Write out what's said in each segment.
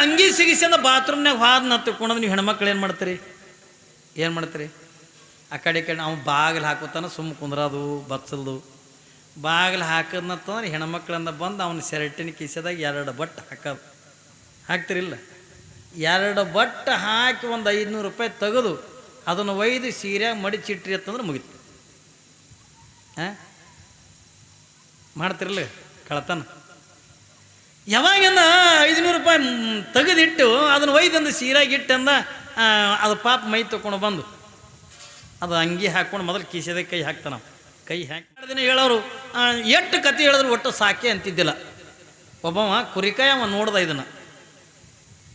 ಅಂಗಿ ಸಿಗಿಸಿಂದ ಬಾತ್ರೂಮ್ನಾಗ ಹಾದನ್ನ ತಿಳ್ಕೊಂಡ್ರೆ ನೀವು ಹೆಣ್ಮಕ್ಳು ಏನು ಮಾಡ್ತೀರಿ ಆ ಕಡೆ ಅವ್ನು ಬಾಗಿಲು ಹಾಕೋತಾನ ಸುಮ್ಮ ಕುಂದ್ರದು ಬಚ್ಚಲ್ದು ಬಾಗಿಲು ಹಾಕದ್ನತ್ತಂದ್ರೆ ಹೆಣ್ಮಕ್ಳಂದ ಬಂದು ಅವನ ಶರ್ಟಿನ ಕಿಸೆದಾಗ 2 ಬಟ್ಟು ಹಾಕ್ತಿರಿಲ್ಲ 2 ಬಟ್ಟು ಹಾಕಿ ಒಂದು 500 ರೂಪಾಯಿ ತೆಗೆದು ಅದನ್ನು ಒಯ್ದು ಸೀರೆಯಾಗ ಮಡಿಚಿಟ್ರಿ ಅಂತಂದ್ರೆ ಮುಗಿತು. ಮಾಡ್ತಿರಲ್ಲ ಕಳತನ. ಯಾವಾಗಿಂದ 500 ರೂಪಾಯಿ ತೆಗೆದಿಟ್ಟು ಅದನ್ನು ಒಯ್ದಂದು ಸೀರೆಯಾಗಿ ಇಟ್ಟಂದ ಅದು ಪಾಪ ಮೈ ತಗೊಂಡು ಬಂದು ಅದು ಅಂಗಿ ಹಾಕ್ಕೊಂಡು ಮೊದಲು ಕಿಸೆದಾಗ ಕೈ ಹಾಕ್ತಾನ. ಕೈ ಹಾಕಿ ದಿನ ಹೇಳೋರು ಎಷ್ಟು ಕತೆ ಹೇಳಿದ್ರು ಒಟ್ಟು ಸಾಕೆ ಅಂತಿದ್ದಿಲ್ಲ. ಒಬ್ಬವ ಕುರಿಕಾಯ ಅವ ನೋಡ್ದ ಇದನ್ನು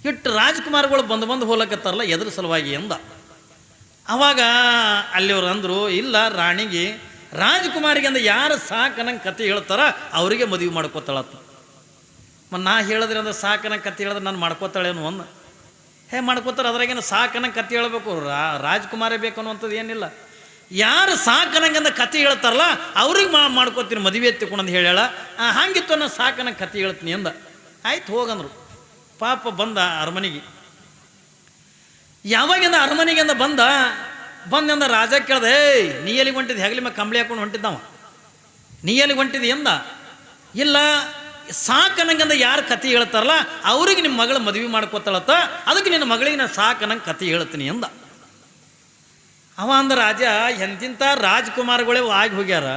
ಇಟ್ಟು ರಾಜ್ಕುಮಾರ್ಗಳು ಬಂದು ಹೋಲಕತ್ತಾರಲ್ಲ ಎದ್ರ ಸಲುವಾಗಿ ಅಂದ. ಅವಾಗ ಅಲ್ಲಿವ್ರು ಅಂದರು, ಇಲ್ಲ ರಾಣಿಗೆ ರಾಜ್ಕುಮಾರಿಗೆ ಅಂದ ಯಾರು ಸಾಕನಂಗೆ ಕತೆ ಹೇಳ್ತಾರ ಅವರಿಗೆ ಮದುವೆ ಮಾಡ್ಕೋತಾಳತ್ತ. ನಾ ಹೇಳಿದ್ರೆ ಅಂದ್ರೆ ಸಾಕನಂಗೆ ಕತೆ ಹೇಳಿದ್ರೆ ನಾನು ಮಾಡ್ಕೋತಾಳೇನು ಅಂದ. ಮಾಡ್ಕೋತಾರೆ, ಅದ್ರಾಗೇನು ಸಾಕನಂಗೆ ಕತೆ ಹೇಳ್ಬೇಕು, ರಾಜ್ಕುಮಾರೇ ಬೇಕು ಅನ್ನುವಂಥದ್ದು ಏನಿಲ್ಲ. ಯಾರು ಸಾಕನಂಗಂದ ಕತೆ ಹೇಳ್ತಾರಲ್ಲ ಅವ್ರಿಗೆ ಮಾಡ್ಕೋತೀನಿ ಮದುವೆ ಎತ್ತಿಕೊಂಡಂದು ಹೇಳ. ಹಂಗಿತ್ತು ನಾನು ಸಾಕನಂಗೆ ಕತೆ ಹೇಳ್ತೀನಿ ಅಂದ. ಆಯ್ತು ಹೋಗಂದ್ರು. ಪಾಪ ಬಂದ ಅರಮನೆಗೆ. ಯಾವಾಗಿಂದ ಅರಮನೆಗಿಂದ ಬಂದಂದ ರಾಜ ಕೇಳ್ದೆ, ನೀ ಎಲ್ಲಿಗೆ ಹೊಂಟಿದ್ದು? ಹೆಗಲಿ ಮ ಕಂಬಳಿ ಹಾಕೊಂಡು ಹೊಂಟಿದ್ದವ. ನೀ ಎಲ್ಲಿಗೆ ಹೊಂಟಿದ್ದು ಎಂದ. ಇಲ್ಲ, ಸಾಕನಂಗಂದ ಯಾರು ಕತೆ ಹೇಳ್ತಾರಲ್ಲ ಅವ್ರಿಗೆ ನಿಮ್ಮ ಮಗಳ ಮದುವೆ ಮಾಡ್ಕೋತಾಳತ್ತ, ಅದಕ್ಕೆ ನಿನ್ನ ಮಗಳಿಗೆ ನಾನು ಸಾಕನಂಗೆ ಕತೆ ಹೇಳ್ತೀನಿ ಎಂದ. ಅವ ಅಂದ ರಾಜ, ಎಂತಿಂಥ ರಾಜ್ಕುಮಾರ್ಗಳೇ ಆಗಿ ಹೋಗ್ಯಾರ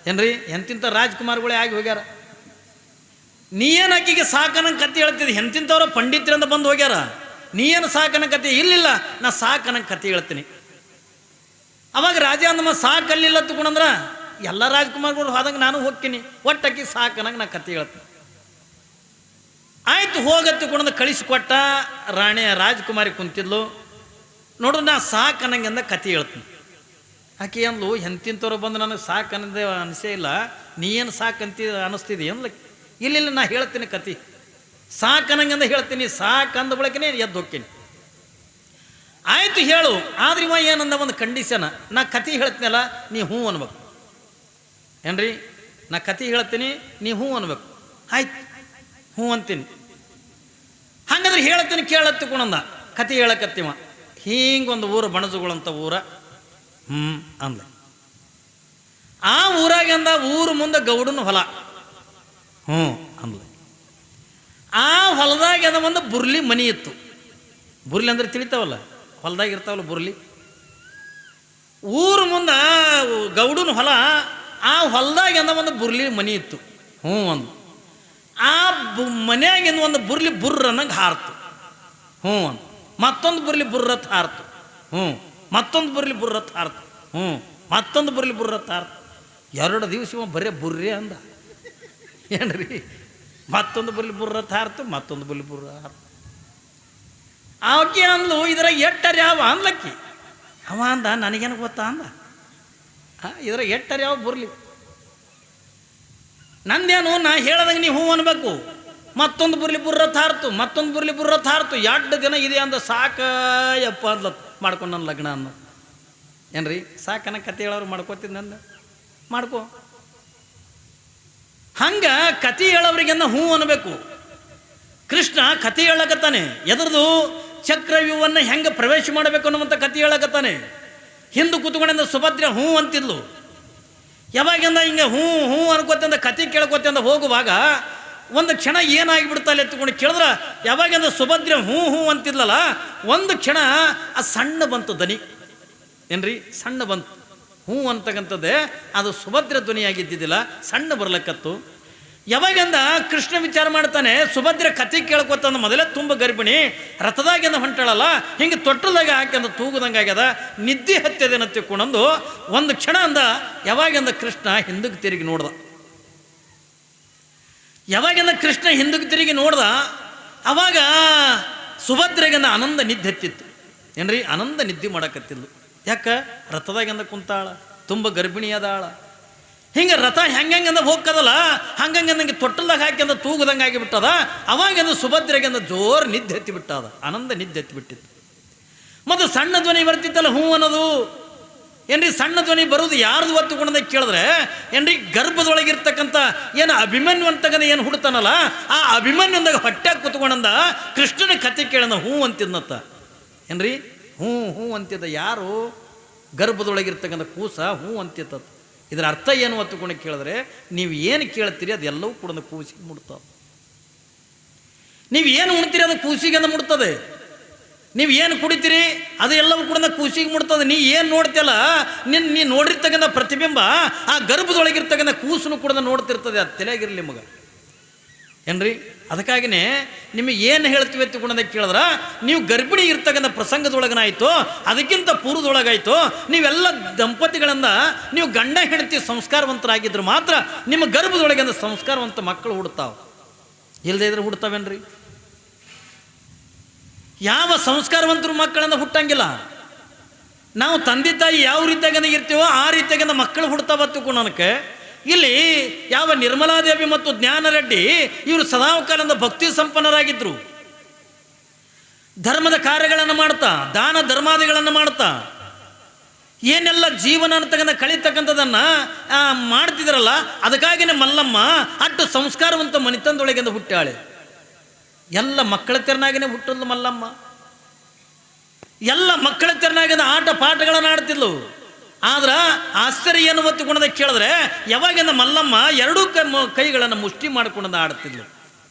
ಏನ್ರಿ, ಎಂತಿಂಥ ರಾಜ್ಕುಮಾರ್ಗಳೇ ಆಗಿ ಹೋಗ್ಯಾರ. ನೀ ಏನು ಆಕಿಗೆ ಸಾಕನಂಗೆ ಕತೆ ಹೇಳ್ತಿದ್ದೆ, ಎಂತಿಂಥವ್ರ ಪಂಡಿತರಿಂದ ಬಂದು ಹೋಗ್ಯಾರ. ನೀ ಏನು ಸಾಕನಂಗೆ ಕತೆ? ಇಲ್ಲಿಲ್ಲ, ನಾ ಸಾಕನಂಗೆ ಕತೆ ಹೇಳ್ತೀನಿ. ಅವಾಗ ರಾಜ ಅಂದಮ್ಮ ಸಾಕಲ್ಲಿಲ್ಲ ತಗೊಂಡ್ರ ಎಲ್ಲ ರಾಜ್ಕುಮಾರ್ಗಳು ಹೋದಂಗೆ ನಾನು ಹೋಗ್ತೀನಿ, ಒಟ್ಟಾಕಿ ಸಾಕನಂಗೆ ನಾ ಕತೆ ಹೇಳ್ತೀನಿ. ಆಯ್ತು ಹೋಗತ್ತುಕೊಂಡ ಕಳಿಸಿಕೊಟ್ಟ. ರಾಜ್ಕುಮಾರಿ ಕುಂತಿದ್ಲು. ನೋಡ್ರಿ, ನಾ ಸಾಕನಂಗೆ ಅಂದ ಕತೆ ಹೇಳ್ತೀನಿ. ಆಕೆ ಅಂದ್ಲು, ಎಂತಿಂಥವ್ರು ಬಂದು ನನಗೆ ಸಾಕನ್ನದೇ ಅನಿಸೇ ಇಲ್ಲ, ನೀ ಏನು ಸಾಕಂತ ಅನ್ನಿಸ್ತಿದ್ದಿ ಅಂದ್ಲ. ಇಲ್ಲ, ನಾ ಹೇಳ್ತೀನಿ ಕತೆ, ಸಾಕನಂಗಂದ ಹೇಳ್ತೀನಿ. ಸಾಕಂದ ಬಳಕನೇ ಎದ್ದು ಹೋಗ್ತೀನಿ. ಆಯ್ತು ಹೇಳು. ಆದ್ರೆ ಇವ ಏನಂದ, ಒಂದು ಕಂಡೀಷನ್, ನಾ ಕತೆ ಹೇಳ್ತೀನಲ್ಲ ನೀ ಹ್ಞೂ ಅನ್ಬೇಕು ಏನ್ರಿ. ನಾ ಕತೆ ಹೇಳ್ತೀನಿ, ನೀ ಹ್ಞೂ ಅನ್ಬೇಕು. ಆಯ್ತು, ಹ್ಞೂ ಅಂತೀನಿ. ಹಂಗಂದ್ರೆ ಹೇಳ್ತೀನಿ ಕೇಳತ್ತಿಕೊಂಡ ಕತೆ ಹೇಳಕತ್ತಿವ. ಹಿಂಗೊಂದು ಊರು, ಬಣಜುಗಳಂತ ಊರ. ಅಂದ. ಆ ಊರಾಗಂದ ಊರು ಮುಂದೆ ಗೌಡನ ಹೊಲ. ಅಂದ್ಲ. ಆ ಹೊಲದಾಗ ಒಂದು ಬುರ್ಲಿ ಮನಿ ಇತ್ತು. ಬುರ್ಲಿ ಅಂದ್ರೆ ತಿಳಿತಾವಲ್ಲ, ಹೊಲದಾಗ ಇರ್ತಾವಲ್ಲ ಬುರ್ಲಿ. ಊರು ಮುಂದೆ ಗೌಡನ ಹೊಲ. ಆ ಹೊಲದಾಗ ಒಂದು ಬುರ್ಲಿ ಮನಿ ಇತ್ತು. ಒಂದು ಆ ಮನ್ಯಾಗಿಂದ ಒಂದು ಬುರ್ಲಿ ಬುರ್ರ ಅನ್ನಂಗೆ ಹಾರ್ತು. ಅಂದ. ಮತ್ತೊಂದು ಬುರ್ಲಿ ಬುರ್ರತ್ ಹಾರ್ತು. ಮತ್ತೊಂದು ಬುರ್ಲಿ ಬುರ್ರತ್ ಹಾರ್ತು. ಮತ್ತೊಂದು ಬುರ್ಲಿ ಬುರ್ರತ್ ಹಾರ್ತು. 2 ದಿವಸ ಬರೇ ಬುರ್ರಿ ಅಂದ ಏನ್ರಿ. ಮತ್ತೊಂದು ಬುರ್ಲಿ ಬುರ್ರತ್ ಹಾರ್ತು, ಮತ್ತೊಂದು ಬುರ್ಲಿ ಬುರ್ರ ಹಾರ್ತು. ಆಕೆ ಅಂದ್ಲು, ಇದ್ರಾಗ ಎಟ್ಟರ್ ಯಾವ ಅಂದ್ಲಕ್ಕಿ. ಅವ ಅಂದ, ನನಗೇನು ಗೊತ್ತಾ ಅಂದ. ಇದ್ರಾಗ ಎಟ್ಟರ್ ಯಾವ ಬುರ್ಲಿ ನಂದೇನು, ನಾ ಹೇಳ್ದಂಗೆ ನೀವು ಹ್ಞೂ ಅನ್ಬೇಕು. ಮತ್ತೊಂದು ಬುರ್ಲಿ ಬುರ್ರತ್ ಹಾರ್ತು, ಮತ್ತೊಂದು ಬುರ್ಲಿ ಬುರ್ರತ್ ಹಾರ್ತು. 2 ದಿನ ಇದೆ ಅಂದ. ಸಾಕಯ್ಯಪ್ಪ ಅಂದ್ಲ. ಮಾಡ್ಕೊಂಡು ನನ್ನ ಲಗ್ನ ಅಂದ ಏನ್ರಿ. ಸಾಕನ ಕತೆ ಹೇಳೋರು ಮಾಡ್ಕೋತಿದ್ ನಂದ ಮಾಡ್ಕೋ. ಹಂಗ ಕತೆ ಹೇಳೋರಿಗೆನ್ನ ಹ್ಞೂ ಅನ್ಬೇಕು. ಕೃಷ್ಣ ಕತೆ ಹೇಳಕತ್ತಾನೆ. ಎದ್ರದು ಚಕ್ರವ್ಯೂಹವನ್ನು ಹೆಂಗೆ ಪ್ರವೇಶ ಮಾಡಬೇಕು ಅನ್ನುವಂಥ ಕತೆ ಹೇಳಕತ್ತಾನೆ. ಹಿಂದೆ ಕೂತ್ಕೊಂಡಿಂದ ಸುಭದ್ರ ಹ್ಞೂ ಅಂತಿದ್ಲು. ಯಾವಾಗಿಂದ ಹಿಂಗೆ ಹ್ಞೂ ಹ್ಞೂ ಅನ್ಕೋತಿಂದ ಕತೆ ಕೇಳ್ಕೊತಿಂದ ಹೋಗುವಾಗ ಒಂದು ಕ್ಷಣ ಏನಾಗಿಬಿಡ್ತಲ್ಲ ಎತ್ಕೊಂಡು ಕೇಳಿದ್ರೆ, ಯಾವಾಗಿಂದ ಸುಭದ್ರ ಹ್ಞೂ ಹ್ಞೂ ಅಂತಿದ್ಲಲ್ಲ, ಒಂದು ಕ್ಷಣ ಆ ಸಣ್ಣ ಬಂತು ಧ್ವನಿ ಏನ್ರಿ. ಸಣ್ಣ ಬಂತು. ಹ್ಞೂ ಅಂತಕ್ಕಂಥದ್ದೇ ಅದು ಸುಭದ್ರ ಧ್ವನಿಯಾಗಿದ್ದಿದ್ದಿಲ್ಲ, ಸಣ್ಣ ಬರ್ಲಕ್ಕತ್ತು. ಯಾವಾಗಿಂದ ಕೃಷ್ಣ ವಿಚಾರ ಮಾಡ್ತಾನೆ, ಸುಭದ್ರ ಕತೆ ಕೇಳ್ಕೊತಂದ ಮೊದಲೇ ತುಂಬ ಗರ್ಭಿಣಿ, ರಥದಾಗಿಂದ ಹೊಂಟಾಳಲ್ಲ, ಹಿಂಗೆ ತೊಟ್ಟಲ್ದಾಗ ಹಾಕಿಂದ ತೂಗುದಂಗೆ ಆಗ್ಯದ, ನಿದ್ದೆ ಹತ್ಯದೇನ ತಿಳ್ಕೊಂಡಂದು ಒಂದು ಕ್ಷಣ ಅಂದ. ಯಾವಾಗಿಂದ ಕೃಷ್ಣ ಹಿಂದಕ್ಕೆ ತಿರುಗಿ ನೋಡ್ದ. ಯಾವಾಗಿಂದ ಕೃಷ್ಣ ಹಿಂದಕ್ಕೆ ತಿರುಗಿ ನೋಡ್ದ, ಅವಾಗ ಸುಭದ್ರೆಗಿಂದ ಆನಂದ ನಿದ್ದೆ ಹತ್ತಿತ್ತು ಏನ್ರಿ. ಆನಂದ ನಿದ್ದೆ ಮಾಡಕತ್ತಿದ್ಲು. ಯಾಕ? ರಥದಾಗಿಂದ ಕುಂತಾಳ, ತುಂಬ ಗರ್ಭಿಣಿಯಾದಾಳ. ಹಿಂಗೆ ರಥ ಹೆಂಗಂದ ಹೋಗ್ಕದಲ್ಲ, ಹಂಗಂಗೆ ನಂಗೆ ತೊಟ್ಟಲ್ದಾಗ ಹಾಕಿಂದ ತೂಗುದಂಗೆ ಆಗಿಬಿಟ್ಟದ. ಅವಾಗಿಂದ ಸುಭದ್ರೆಗಿಂದ ಜೋರು ನಿದ್ದೆ ಹತ್ತಿ ಬಿಟ್ಟದ, ಆನಂದ ನಿದ್ದೆ ಹತ್ತಿ ಬಿಟ್ಟಿತ್ತು. ಮತ್ತು ಸಣ್ಣ ಧ್ವನಿ ಬರ್ತಿತ್ತಲ್ಲ ಹ್ಞೂ ಅನ್ನೋದು. ಏನ್ರಿ ಸಣ್ಣ ಧ್ವನಿ ಬರೋದು ಯಾರ್ದು ಒತ್ತು ಗುಣದ ಕೇಳಿದ್ರೆ ಏನ್ರಿ ಗರ್ಭದೊಳಗಿರ್ತಕ್ಕಂಥ ಏನು ಅಭಿಮನ್ಯು ಅಂತಕ್ಕಂಥ ಏನು ಹುಡ್ತಾನಲ್ಲ ಆ ಅಭಿಮನ್ಯು ಅಂದಾಗ ಹೊಟ್ಟೆ ಕೂತ್ಕೊಂಡಂದ ಕೃಷ್ಣನ ಕತೆ ಕೇಳಂದ ಹ್ಞೂ ಅಂತಿದ್ನತ್ತ. ಏನ್ರಿ ಹ್ಞೂ ಹ್ಞೂ ಅಂತಿದ್ದ ಯಾರು? ಗರ್ಭದೊಳಗಿರ್ತಕ್ಕಂಥ ಕೂಸ ಹ್ಞೂ ಅಂತಿತ್ತ. ಇದರ ಅರ್ಥ ಏನು ಒತ್ತುಕೊಂಡು ಕೇಳಿದ್ರೆ ನೀವು ಏನು ಕೇಳ್ತೀರಿ ಅದೆಲ್ಲವೂ ಕೂಡ ಕೂಸಿಗೆ ಮುಡ್ತಾವೆ. ನೀವು ಏನು ಉಣ್ತೀರಿ ಅದು ಕೂಸಿಗೆ ಅಂದ ಮುಡ್ತದೆ. ನೀವು ಏನು ಕುಡಿತೀರಿ ಅದು ಎಲ್ಲವೂ ಕೂಡ ಕೂಸಿಗೆ ಮುಡ್ತದೆ. ನೀ ಏನು ನೋಡ್ತಿಯಲ್ಲ ನೀ ನೋಡಿರ್ತಕ್ಕಂಥ ಪ್ರತಿಬಿಂಬ ಆ ಗರ್ಭದೊಳಗಿರ್ತಕ್ಕಂಥ ಕೂಸನ್ನು ಕೂಡ ನೋಡ್ತಿರ್ತದೆ. ಅದು ತಲೆಯಾಗಿರಲಿ ಮಗ. ಏನ್ರಿ ಅದಕ್ಕಾಗಿಯೇ ನಿಮಗೆ ಏನು ಹೇಳ್ತೀವಿ ಎತ್ತುಕೊಂಡಂತ ಕೇಳಿದ್ರೆ ನೀವು ಗರ್ಭಿಣಿ ಇರ್ತಕ್ಕಂಥ ಪ್ರಸಂಗದೊಳಗನಾಯಿತು, ಅದಕ್ಕಿಂತ ಪೂರ್ವದೊಳಗಾಯಿತು, ನೀವೆಲ್ಲ ದಂಪತಿಗಳಿಂದ ನೀವು ಗಂಡ ಹೆಂಡತಿ ಸಂಸ್ಕಾರವಂತರಾಗಿದ್ರು ಮಾತ್ರ ನಿಮ್ಮ ಗರ್ಭದೊಳಗಿಂದ ಸಂಸ್ಕಾರವಂತ ಮಕ್ಕಳು ಹುಡ್ತಾವೆ. ಇಲ್ಲದೇ ಇದ್ರೆ ಹುಡ್ತಾವೇನ್ರಿ? ಯಾವ ಸಂಸ್ಕಾರವಂತರು ಮಕ್ಕಳನ್ನ ಹುಟ್ಟಂಗಿಲ್ಲ. ನಾವು ತಂದೆ ತಾಯಿ ಯಾವ ರೀತಿಯಾಗಂದ ಇರ್ತೀವೋ ಆ ರೀತಿಯಾಗಂದ ಮಕ್ಕಳು ಹುಡ್ತಾವತ್ತು ನನಗೆ. ಇಲ್ಲಿ ಯಾವ ನಿರ್ಮಲಾದೇವಿ ಮತ್ತು ಜ್ಞಾನರೆಡ್ಡಿ ಇವರು ಸದಾಕಾಲದ ಭಕ್ತಿ ಸಂಪನ್ನರಾಗಿದ್ದರು. ಧರ್ಮದ ಕಾರ್ಯಗಳನ್ನು ಮಾಡ್ತಾ ದಾನ ಧರ್ಮಾದಿಗಳನ್ನು ಮಾಡ್ತಾ ಏನೆಲ್ಲ ಜೀವನ ಅಂತಕ್ಕಂಥ ಕಳೀತಕ್ಕಂಥದನ್ನು ಮಾಡ್ತಿದ್ರಲ್ಲ, ಅದಕ್ಕಾಗಿಯೇ ಮಲ್ಲಮ್ಮ ಅಟ್ಟು ಸಂಸ್ಕಾರವಂತ ಮನಿತನದೊಳಗಿಂದ ಹುಟ್ಟಾಳೆ. ಎಲ್ಲ ಮಕ್ಕಳ ತೆರನಾಗಿನೇ ಹುಟ್ಟದ್ಲು ಮಲ್ಲಮ್ಮ. ಎಲ್ಲ ಮಕ್ಕಳ ತೆರನಾಗಿಂದ ಆಟ ಪಾಠಗಳನ್ನು ಆಡ್ತಿದ್ಲು. ಆದ್ರೆ ಆಶ್ಚರ್ಯ ಏನು ಒತ್ತುಕೊಂಡದ ಕೇಳಿದ್ರೆ ಯಾವಾಗಿಂದ ಮಲ್ಲಮ್ಮ ಎರಡೂ ಕೈಗಳನ್ನು ಮುಷ್ಟಿ ಮಾಡ್ಕೊಂಡ ಆಡ್ತಿದ್ಲು.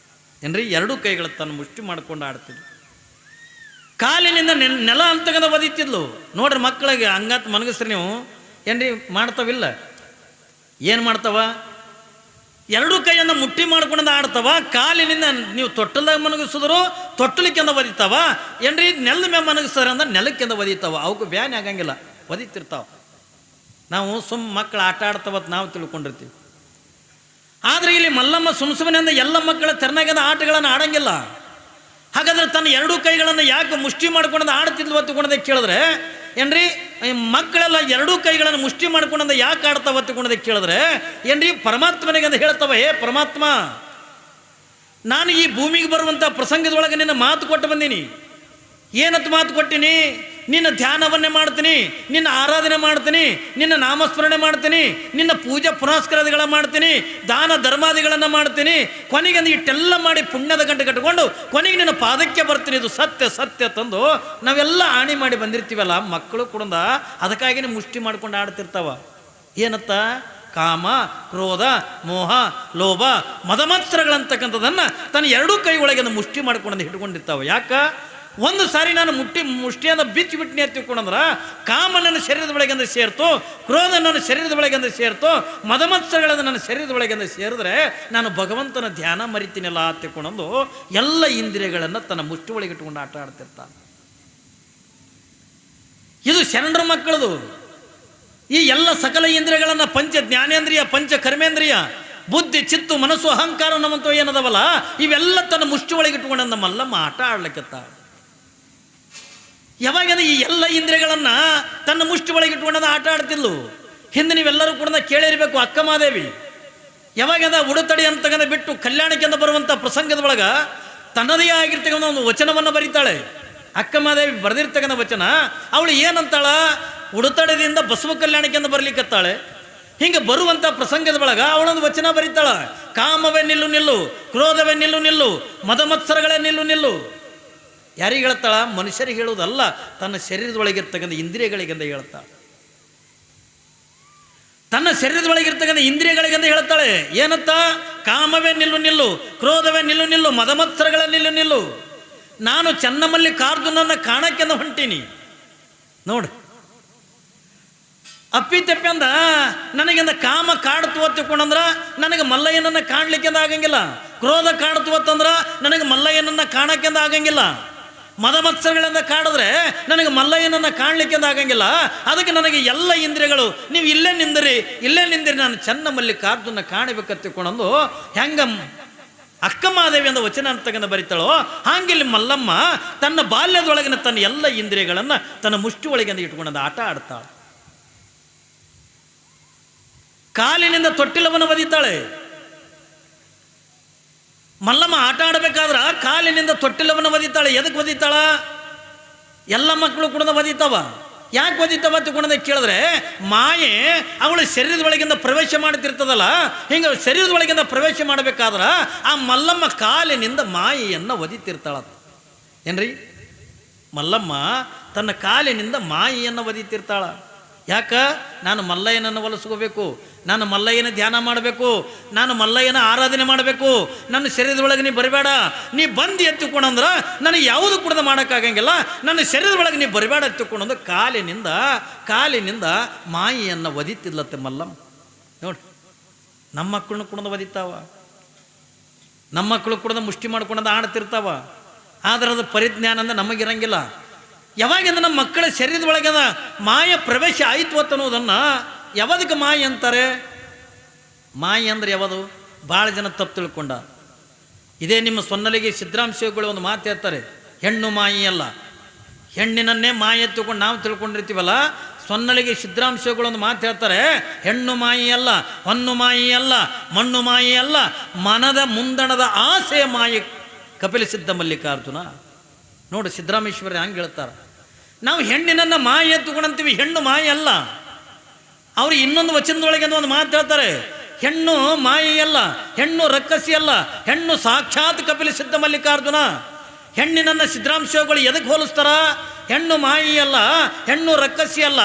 ಏನ್ರಿ ಎರಡೂ ಕೈಗಳ ತನ್ನ ಮುಷ್ಟಿ ಮಾಡ್ಕೊಂಡು ಆಡ್ತಿದ್ಲು. ಕಾಲಿನಿಂದ ನೆಲ ಅಂತಕ್ಕಂಥ ಒದಿತಿದ್ಲು. ನೋಡ್ರಿ ಮಕ್ಕಳಿಗೆ ಹಂಗತ್ ಮನಗಸ್ರಿ ನೀವು ಏನ್ರಿ ಮಾಡ್ತಾವಿಲ್ಲ, ಏನು ಮಾಡ್ತಾವ? ಎರಡೂ ಕೈಯನ್ನು ಮುಟ್ಟಿ ಮಾಡ್ಕೊಂಡು ಆಡ್ತಾವ. ಕಾಲಿನಿಂದ ನೀವು ತೊಟ್ಟಲ್ದಾಗ ಮನಗಿಸಿದ್ರು ತೊಟ್ಟಲಿಕ್ಕೆಂದ ಒದಿತಾವ. ಏನ್ರಿ ನೆಲದ ಮೇಲೆ ಮನಗಿಸ್ತಾರ ಅಂದ್ರೆ ನೆಲಕ್ಕೆಂದ ಒದಿತಾವ. ಅವಕ್ಕೆ ಬ್ಯಾನ್ ಆಗಂಗಿಲ್ಲ, ಒದಿತಿರ್ತಾವ. ನಾವು ಮಕ್ಕಳು ಆಟ ಆಡ್ತಾವತ್ತು ನಾವು ತಿಳ್ಕೊಂಡಿರ್ತೀವಿ. ಆದರೆ ಇಲ್ಲಿ ಮಲ್ಲಮ್ಮ ಸುಮ್ಮನೆ ಎಲ್ಲ ಮಕ್ಕಳ ತೆರನಾಗದ ಆಟಗಳನ್ನು ಆಡಂಗಿಲ್ಲ. ಹಾಗಾದ್ರೆ ತನ್ನ ಎರಡೂ ಕೈಗಳನ್ನು ಯಾಕೆ ಮುಷ್ಟಿ ಮಾಡ್ಕೊಂಡು ಆಡ್ತಿದ್ಲು ಒತ್ತುಕೊಂಡದೆ ಕೇಳಿದ್ರೆ ಏನ್ರಿ ಮಕ್ಕಳೆಲ್ಲ ಎರಡೂ ಕೈಗಳನ್ನು ಮುಷ್ಟಿ ಮಾಡ್ಕೊಂಡ ಯಾಕೆ ಆಡ್ತಾವ ಒತ್ತುಕೊಂಡದೆ ಕೇಳಿದ್ರೆ ಏನ್ರಿ ಪರಮಾತ್ಮನಿಗೆ ಅಂತ ಹೇಳ್ತಾವ, ಹೇ ಪರಮಾತ್ಮ, ನಾನು ಈ ಭೂಮಿಗೆ ಬರುವಂಥ ಪ್ರಸಂಗದೊಳಗೆ ನಿನ್ನ ಮಾತು ಕೊಟ್ಟು ಬಂದೀನಿ. ಏನತ್ತು ಮಾತು ಕೊಟ್ಟಿನಿ? ನಿನ್ನ ಧ್ಯಾನವನ್ನೇ ಮಾಡ್ತೀನಿ, ನಿನ್ನ ಆರಾಧನೆ ಮಾಡ್ತೀನಿ, ನಿನ್ನ ನಾಮಸ್ಮರಣೆ ಮಾಡ್ತೀನಿ, ನಿನ್ನ ಪೂಜೆ ಪುನಸ್ಕಾರಗಳ ಮಾಡ್ತೀನಿ, ದಾನ ಧರ್ಮಾದಿಗಳನ್ನು ಮಾಡ್ತೀನಿ. ಕೊನೆಗೆ ಇಟ್ಟೆಲ್ಲ ಮಾಡಿ ಪುಣ್ಯದ ಗಂಟೆ ಕಟ್ಟಿಕೊಂಡು ಕೊನೆಗೆ ನಿನ್ನ ಪಾದಕ್ಕೆ ಬರ್ತೀನಿ. ಇದು ಸತ್ಯ ಸತ್ಯ ತಂದು ನಾವೆಲ್ಲ ಆಣಿ ಮಾಡಿ ಬಂದಿರ್ತೀವಲ್ಲ, ಮಕ್ಕಳು ಕೂಡ ಅದಕ್ಕಾಗಿನೇ ಮುಷ್ಟಿ ಮಾಡ್ಕೊಂಡು ಆಡ್ತಿರ್ತಾವ. ಏನತ್ತ? ಕಾಮ, ಕ್ರೋಧ, ಮೋಹ, ಲೋಭ, ಮದಮತ್ಸರಗಳಂತಕ್ಕಂಥದ್ದನ್ನು ತನ್ನ ಎರಡೂ ಕೈ ಒಳಗೆ ಮುಷ್ಟಿ ಮಾಡ್ಕೊಂಡು ಇಟ್ಕೊಂಡಿರ್ತಾವ. ಯಾಕ? ಒಂದು ಸಾರಿ ನಾನು ಮುಷ್ಟಿಯನ್ನು ಬಿಚ್ಚಿ ಬಿಟ್ಟಿನಿ ತಿಳ್ಕೊಂಡ್ರೆ ಕಾಮ ನನ್ನ ಶರೀರದ ಒಳಗೆಂದು ಸೇರ್ತು, ಕ್ರೋಧ ನನ್ನ ಶರೀರದ ಒಳಗೆಂದು ಸೇರ್ತು, ಮದಮತ್ಸರಗಳನ್ನು ನನ್ನ ಶರೀರದ ಒಳಗೆಂದು ಸೇರಿದ್ರೆ ನಾನು ಭಗವಂತನ ಧ್ಯಾನ ಮರಿತೀನಿಲ್ಲ ತಿಳ್ಕೊಂಡು ಎಲ್ಲ ಇಂದ್ರಿಯಗಳನ್ನು ತನ್ನ ಮುಷ್ಟಿ ಒಳಗೆ ಇಟ್ಕೊಂಡು ಆಟ ಆಡ್ತಿರ್ತಾನೆ. ಇದು ಶರಣರ ಮಕ್ಕಳದು. ಈ ಎಲ್ಲ ಸಕಲ ಇಂದ್ರಿಯಗಳನ್ನು ಪಂಚ ಜ್ಞಾನೇಂದ್ರಿಯ, ಪಂಚ ಕರ್ಮೇಂದ್ರಿಯ, ಬುದ್ಧಿ, ಚಿತ್ತು, ಮನಸ್ಸು, ಅಹಂಕಾರ ನಮ್ಮಂತೂ ಏನದವಲ್ಲ ಇವೆಲ್ಲ ತನ್ನ ಮುಷ್ಟಿ ಒಳಗೆ ಇಟ್ಕೊಂಡು ನಮ್ಮ ಮಲ್ಲಮ್ಮ ಆಟ ಆಡ್ಲಿಕ್ಕತ್ತ. ಯಾವಾಗಂದ್ರೆ ಈ ಎಲ್ಲ ಇಂದ್ರಿಯಗಳನ್ನು ತನ್ನ ಮುಷ್ಟಿ ಒಳಗೆ ಇಟ್ಕೊಂಡ ಆಟ ಆಡ್ತಿದ್ಲು. ಹಿಂದೆ ನೀವೆಲ್ಲರೂ ಕೂಡ ಕೇಳಿರಬೇಕು, ಅಕ್ಕ ಮಾದೇವಿ ಯಾವಾಗಂದ ಉಡುತಡಿ ಅಂತಕ್ಕಂಥ ಬಿಟ್ಟು ಕಲ್ಯಾಣಕ್ಕೆಂದು ಬರುವಂಥ ಪ್ರಸಂಗದ ಒಳಗೆ ತನ್ನದೇ ಆಗಿರ್ತಕ್ಕಂಥ ಒಂದು ವಚನವನ್ನು ಬರೀತಾಳೆ. ಅಕ್ಕ ಮಾದೇವಿ ಬರೆದಿರ್ತಕ್ಕಂಥ ವಚನ ಅವಳು ಏನಂತಾಳ? ಉಡುತಡದಿಂದ ಬಸವ ಕಲ್ಯಾಣಕ್ಕೆಂದು ಬರ್ಲಿಕ್ಕತ್ತಾಳೆ. ಹಿಂಗೆ ಬರುವಂಥ ಪ್ರಸಂಗದ ಒಳಗೆ ಅವಳೊಂದು ವಚನ ಬರೀತಾಳ. ಕಾಮವೇ ನಿಲ್ಲು ನಿಲ್ಲು, ಕ್ರೋಧವೇ ನಿಲ್ಲು ನಿಲ್ಲು, ಮದಮತ್ಸರಗಳೇ ನಿಲ್ಲು ನಿಲ್ಲು. ಯಾರಿಗೆ ಹೇಳ್ತಾಳ? ಮನುಷ್ಯರಿಗೆ ಹೇಳುವುದಲ್ಲ, ತನ್ನ ಶರೀರದೊಳಗಿರ್ತಕ್ಕಂಥ ಇಂದ್ರಿಯಗಳಿಗೆಂದ ಹೇಳ್ತಾಳೆ. ತನ್ನ ಶರೀರದೊಳಗಿರ್ತಕ್ಕಂಥ ಇಂದ್ರಿಯಗಳಿಗೆಂದ ಹೇಳ್ತಾಳೆ. ಏನಂತ? ಕಾಮವೇ ನಿಲ್ಲು ನಿಲ್ಲು, ಕ್ರೋಧವೇ ನಿಲ್ಲು ನಿಲ್ಲು, ಮದಮತ್ಸರಗಳ ನಿಲ್ಲು ನಿಲ್ಲು. ನಾನು ಚೆನ್ನಮಲ್ಲಿಕಾರ್ಜುನನ್ನ ಕಾಣಕ್ಕೆಂದ ಹೊಂಟೀನಿ. ನೋಡಿ, ಅಪ್ಪಿತಪ್ಪಿ ಅಂದ ನನಗಿಂದ ಕಾಮ ಕಾಡ್ತು ಒತ್ತಿಕೊಂಡಂದ್ರೆ ನನಗೆ ಮಲ್ಲಯ್ಯನನ್ನು ಕಾಣ್ಲಿಕ್ಕೆಂದ ಆಗಂಗಿಲ್ಲ. ಕ್ರೋಧ ಕಾಡ್ತು ಒತ್ತಂದ್ರೆ ನನಗೆ ಮಲ್ಲಯ್ಯನನ್ನು ಕಾಣಕ್ಕೆಂದ ಆಗಂಗಿಲ್ಲ. ಮದಮತ್ಸರಗಳಿಂದ ಕಾಡಿದ್ರೆ ನನಗೆ ಮಲ್ಲಯ್ಯನನ್ನು ಕಾಣ್ಲಿಕ್ಕೆಂದ ಆಗಂಗಿಲ್ಲ. ಅದಕ್ಕೆ ನನಗೆ ಎಲ್ಲ ಇಂದ್ರಿಯಗಳು ನೀವು ಇಲ್ಲೇ ನಿಂದಿರಿ ನಾನು ಚೆನ್ನಮಲ್ಲಿಕಾರ್ಜುನ ಕಾಣಬೇಕತ್ತಿಕೊಂಡಂದು ಹೆಂಗ ಅಕ್ಕಮಾದೇವಿ ಅಂದ ವಚನ ಅಂತಕ್ಕಂಥ ಬರಿತಾಳೋ ಹಾಗಿಲ್ಲಿ ಮಲ್ಲಮ್ಮ ತನ್ನ ಬಾಲ್ಯದೊಳಗಿನ ತನ್ನ ಎಲ್ಲ ಇಂದ್ರಿಯಗಳನ್ನು ತನ್ನ ಮುಷ್ಟಿ ಒಳಗಿಂದ ಇಟ್ಕೊಂಡ ಆಟ ಆಡ್ತಾಳೆ. ಕಾಲಿನಿಂದ ತೊಟ್ಟಿಲವನ್ನು ಒದಿತಾಳೆ. ಮಲ್ಲಮ್ಮ ಆಟ ಆಡಬೇಕಾದ್ರೆ ಕಾಲಿನಿಂದ ತೊಟ್ಟಿಲವನ್ನು ಒದಿತಾಳೆ. ಎದಕ್ಕೆ ಒದಿತಾಳ? ಎಲ್ಲ ಮಕ್ಕಳು ಕೂಡ ಒದಿತಾವ. ಯಾಕೆ ಒದಿತಾವ ತಗೊಂಡದ ಕೇಳಿದ್ರೆ ಮಾಯೆ ಅವಳ ಶರೀರದೊಳಗಿಂದ ಪ್ರವೇಶ ಮಾಡ್ತಿರ್ತದಲ್ಲ, ಹಿಂಗೆ ಶರೀರದೊಳಗಿಂದ ಪ್ರವೇಶ ಮಾಡಬೇಕಾದ್ರೆ ಆ ಮಲ್ಲಮ್ಮ ಕಾಲಿನಿಂದ ಮಾಯೆಯನ್ನು ಒದಿತಿರ್ತಾಳ. ಏನ್ರಿ, ಮಲ್ಲಮ್ಮ ತನ್ನ ಕಾಲಿನಿಂದ ಮಾಯೆಯನ್ನು ಒದಿತಿರ್ತಾಳ. ಯಾಕ? ನಾನು ಮಲ್ಲಯ್ಯನನ್ನು ಒಲಿಸ್ಕೋಬೇಕು, ನಾನು ಮಲ್ಲಯ್ಯನ ಧ್ಯಾನ ಮಾಡಬೇಕು, ನಾನು ಮಲ್ಲಯ್ಯನ ಆರಾಧನೆ ಮಾಡಬೇಕು, ನನ್ನ ಶರೀರದೊಳಗೆ ನೀ ಬರಬೇಡ, ನೀ ಬಂದು ಎತ್ತಿಕೊಂಡಂದ್ರೆ ನನಗೆ ಯಾವುದು ಕೂಡ ಮಾಡೋಕ್ಕಾಗಂಗಿಲ್ಲ, ನನ್ನ ಶರೀರದೊಳಗೆ ನೀ ಬರಬೇಡ ಎತ್ತಿಕೊಂಡಂದ್ರೆ ಕಾಲಿನಿಂದ ಮಾಯಿಯನ್ನು ಒದಿತಿದ್ಲತ್ತೆ ಮಲ್ಲಮ್ಮ. ನೋಡಿ, ನಮ್ಮ ಮಕ್ಕಳನ್ನ ಕುಡ್ದು ಒದಿತಾವ, ನಮ್ಮ ಮಕ್ಕಳು ಕುಡ್ದು ಮುಷ್ಟಿ ಮಾಡ್ಕೊಂಡಂದು ಆಡ್ತಿರ್ತಾವ. ಆದರೆ ಅದು ಪರಿಜ್ಞಾನ ಅಂದ್ರೆ ನಮಗಿರಂಗಿಲ್ಲ. ಯಾವಾಗಿಂದ ನಮ್ಮ ಮಕ್ಕಳ ಶರೀರದೊಳಗದ ಮಾಯ ಪ್ರವೇಶ ಆಯಿತು ಅನ್ನೋದನ್ನು ಯಾವದಕ್ಕೆ ಮಾಯ ಅಂತಾರೆ? ಮಾಯ ಅಂದ್ರೆ ಯಾವುದು? ಭಾಳ ಜನ ತಪ್ಪು ತಿಳ್ಕೊಂಡ. ಇದೇ ನಿಮ್ಮ ಸೊನ್ನಲಿಗೆ ಸಿದ್ದರಾಮಶಿವಗಳು ಒಂದು ಮಾತು ಹೇಳ್ತಾರೆ, ಹೆಣ್ಣು ಮಾಯಿ ಅಲ್ಲ, ಹೆಣ್ಣಿನನ್ನೇ ಮಾಯ ಎತ್ತುಕೊಂಡು ನಾವು ತಿಳ್ಕೊಂಡಿರ್ತೀವಲ್ಲ. ಸೊನ್ನಲಿಗೆ ಸಿದ್ದರಾಮಶಿವಗಳು ಒಂದು ಮಾತು ಹೇಳ್ತಾರೆ, ಹೆಣ್ಣು ಮಾಯಿ ಅಲ್ಲ, ಹೊನ್ನು ಮಾಯಿ ಅಲ್ಲ, ಮಣ್ಣು ಮಾಯಿ ಅಲ್ಲ, ಮನದ ಮುಂದಣದ ಆಸೆಯ ಮಾಯಿ ಕಪಿಲ ಸಿದ್ಧ ಮಲ್ಲಿಕಾರ್ಜುನ. ನೋಡಿ ಸಿದ್ದರಾಮೇಶ್ವರ ಹಂಗೆ ಹೇಳ್ತಾರೆ, ನಾವು ಹೆಣ್ಣಿನನ್ನು ಮಾಯಿ ಎತ್ತುಕೊಂಡಂತೀವಿ, ಹೆಣ್ಣು ಮಾಯಿ ಅಲ್ಲ. ಅವ್ರು ಇನ್ನೊಂದು ವಚನದೊಳಗೆ ಒಂದು ಮಾತು ಹೇಳ್ತಾರೆ, ಹೆಣ್ಣು ಮಾಯಿ ಅಲ್ಲ, ಹೆಣ್ಣು ರಕ್ಕಸಿ ಅಲ್ಲ, ಹೆಣ್ಣು ಸಾಕ್ಷಾತ್ ಕಪಿಲ ಸಿದ್ಧ ಮಲ್ಲಿಕಾರ್ಜುನ. ಹೆಣ್ಣಿನನ್ನು ಸಿದ್ದರಾಮಶಿವಗಳು ಎದಕ್ಕೆ ಹೋಲಿಸ್ತಾರ? ಹೆಣ್ಣು ಮಾಯಿ ಅಲ್ಲ, ಹೆಣ್ಣು ರಕ್ಕಸಿ ಅಲ್ಲ,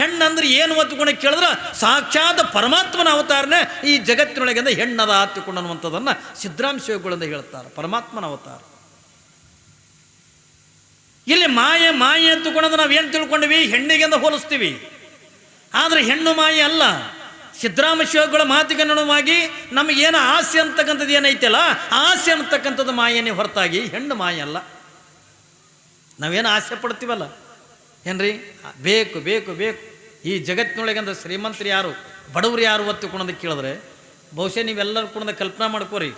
ಹೆಣ್ಣಂದ್ರೆ ಏನು ಒತ್ತುಕೊಂಡು ಕೇಳಿದ್ರೆ ಸಾಕ್ಷಾತ್ ಪರಮಾತ್ಮನ ಅವತಾರನೇ ಈ ಜಗತ್ತಿನೊಳಗಿಂದ ಹೆಣ್ಣದ ಹತ್ತುಕೊಂಡು ಅನ್ನುವಂಥದ್ದನ್ನು ಸಿದ್ದರಾಮಶಿವಗಳಿಂದ ಹೇಳ್ತಾರೆ, ಪರಮಾತ್ಮನ ಅವತಾರ. ಇಲ್ಲಿ ಮಾಯೆ ಎತ್ತುಕೊಳ್ಳೋದು ನಾವೇನು ತಿಳ್ಕೊಂಡಿವಿ? ಹೆಣ್ಣಿಗೆಂದ ಹೋಲಿಸ್ತೀವಿ. ಆದರೆ ಹೆಣ್ಣು ಮಾಯೆ ಅಲ್ಲ. ಸಿದ್ದರಾಮಶಿವಗಳ ಮಾತಿಗೆ ಅನುಗುಣವಾಗಿ ನಮಗೇನು ಆಸೆ ಅಂತಕ್ಕಂಥದ್ದು ಏನೈತಲ್ಲ, ಆಸೆ ಅಂತಕ್ಕಂಥದ್ದು ಮಾಯನೇ ಹೊರತಾಗಿ ಹೆಣ್ಣು ಮಾಯೆ ಅಲ್ಲ. ನಾವೇನು ಆಸೆ ಪಡ್ತೀವಲ್ಲ ಏನ್ರಿ, ಬೇಕು ಬೇಕು ಬೇಕು. ಈ ಜಗತ್ತಿನೊಳಗಂದ ಶ್ರೀಮಂತರು ಯಾರು, ಬಡವರು ಯಾರು ಒತ್ತುಕೊಳ್ಳೋದು ಕೇಳಿದ್ರೆ ಬಹುಶಃ ನೀವೆಲ್ಲರೂ ಕೂಡ ಕಲ್ಪನಾ ಮಾಡ್ಕೋರಿ.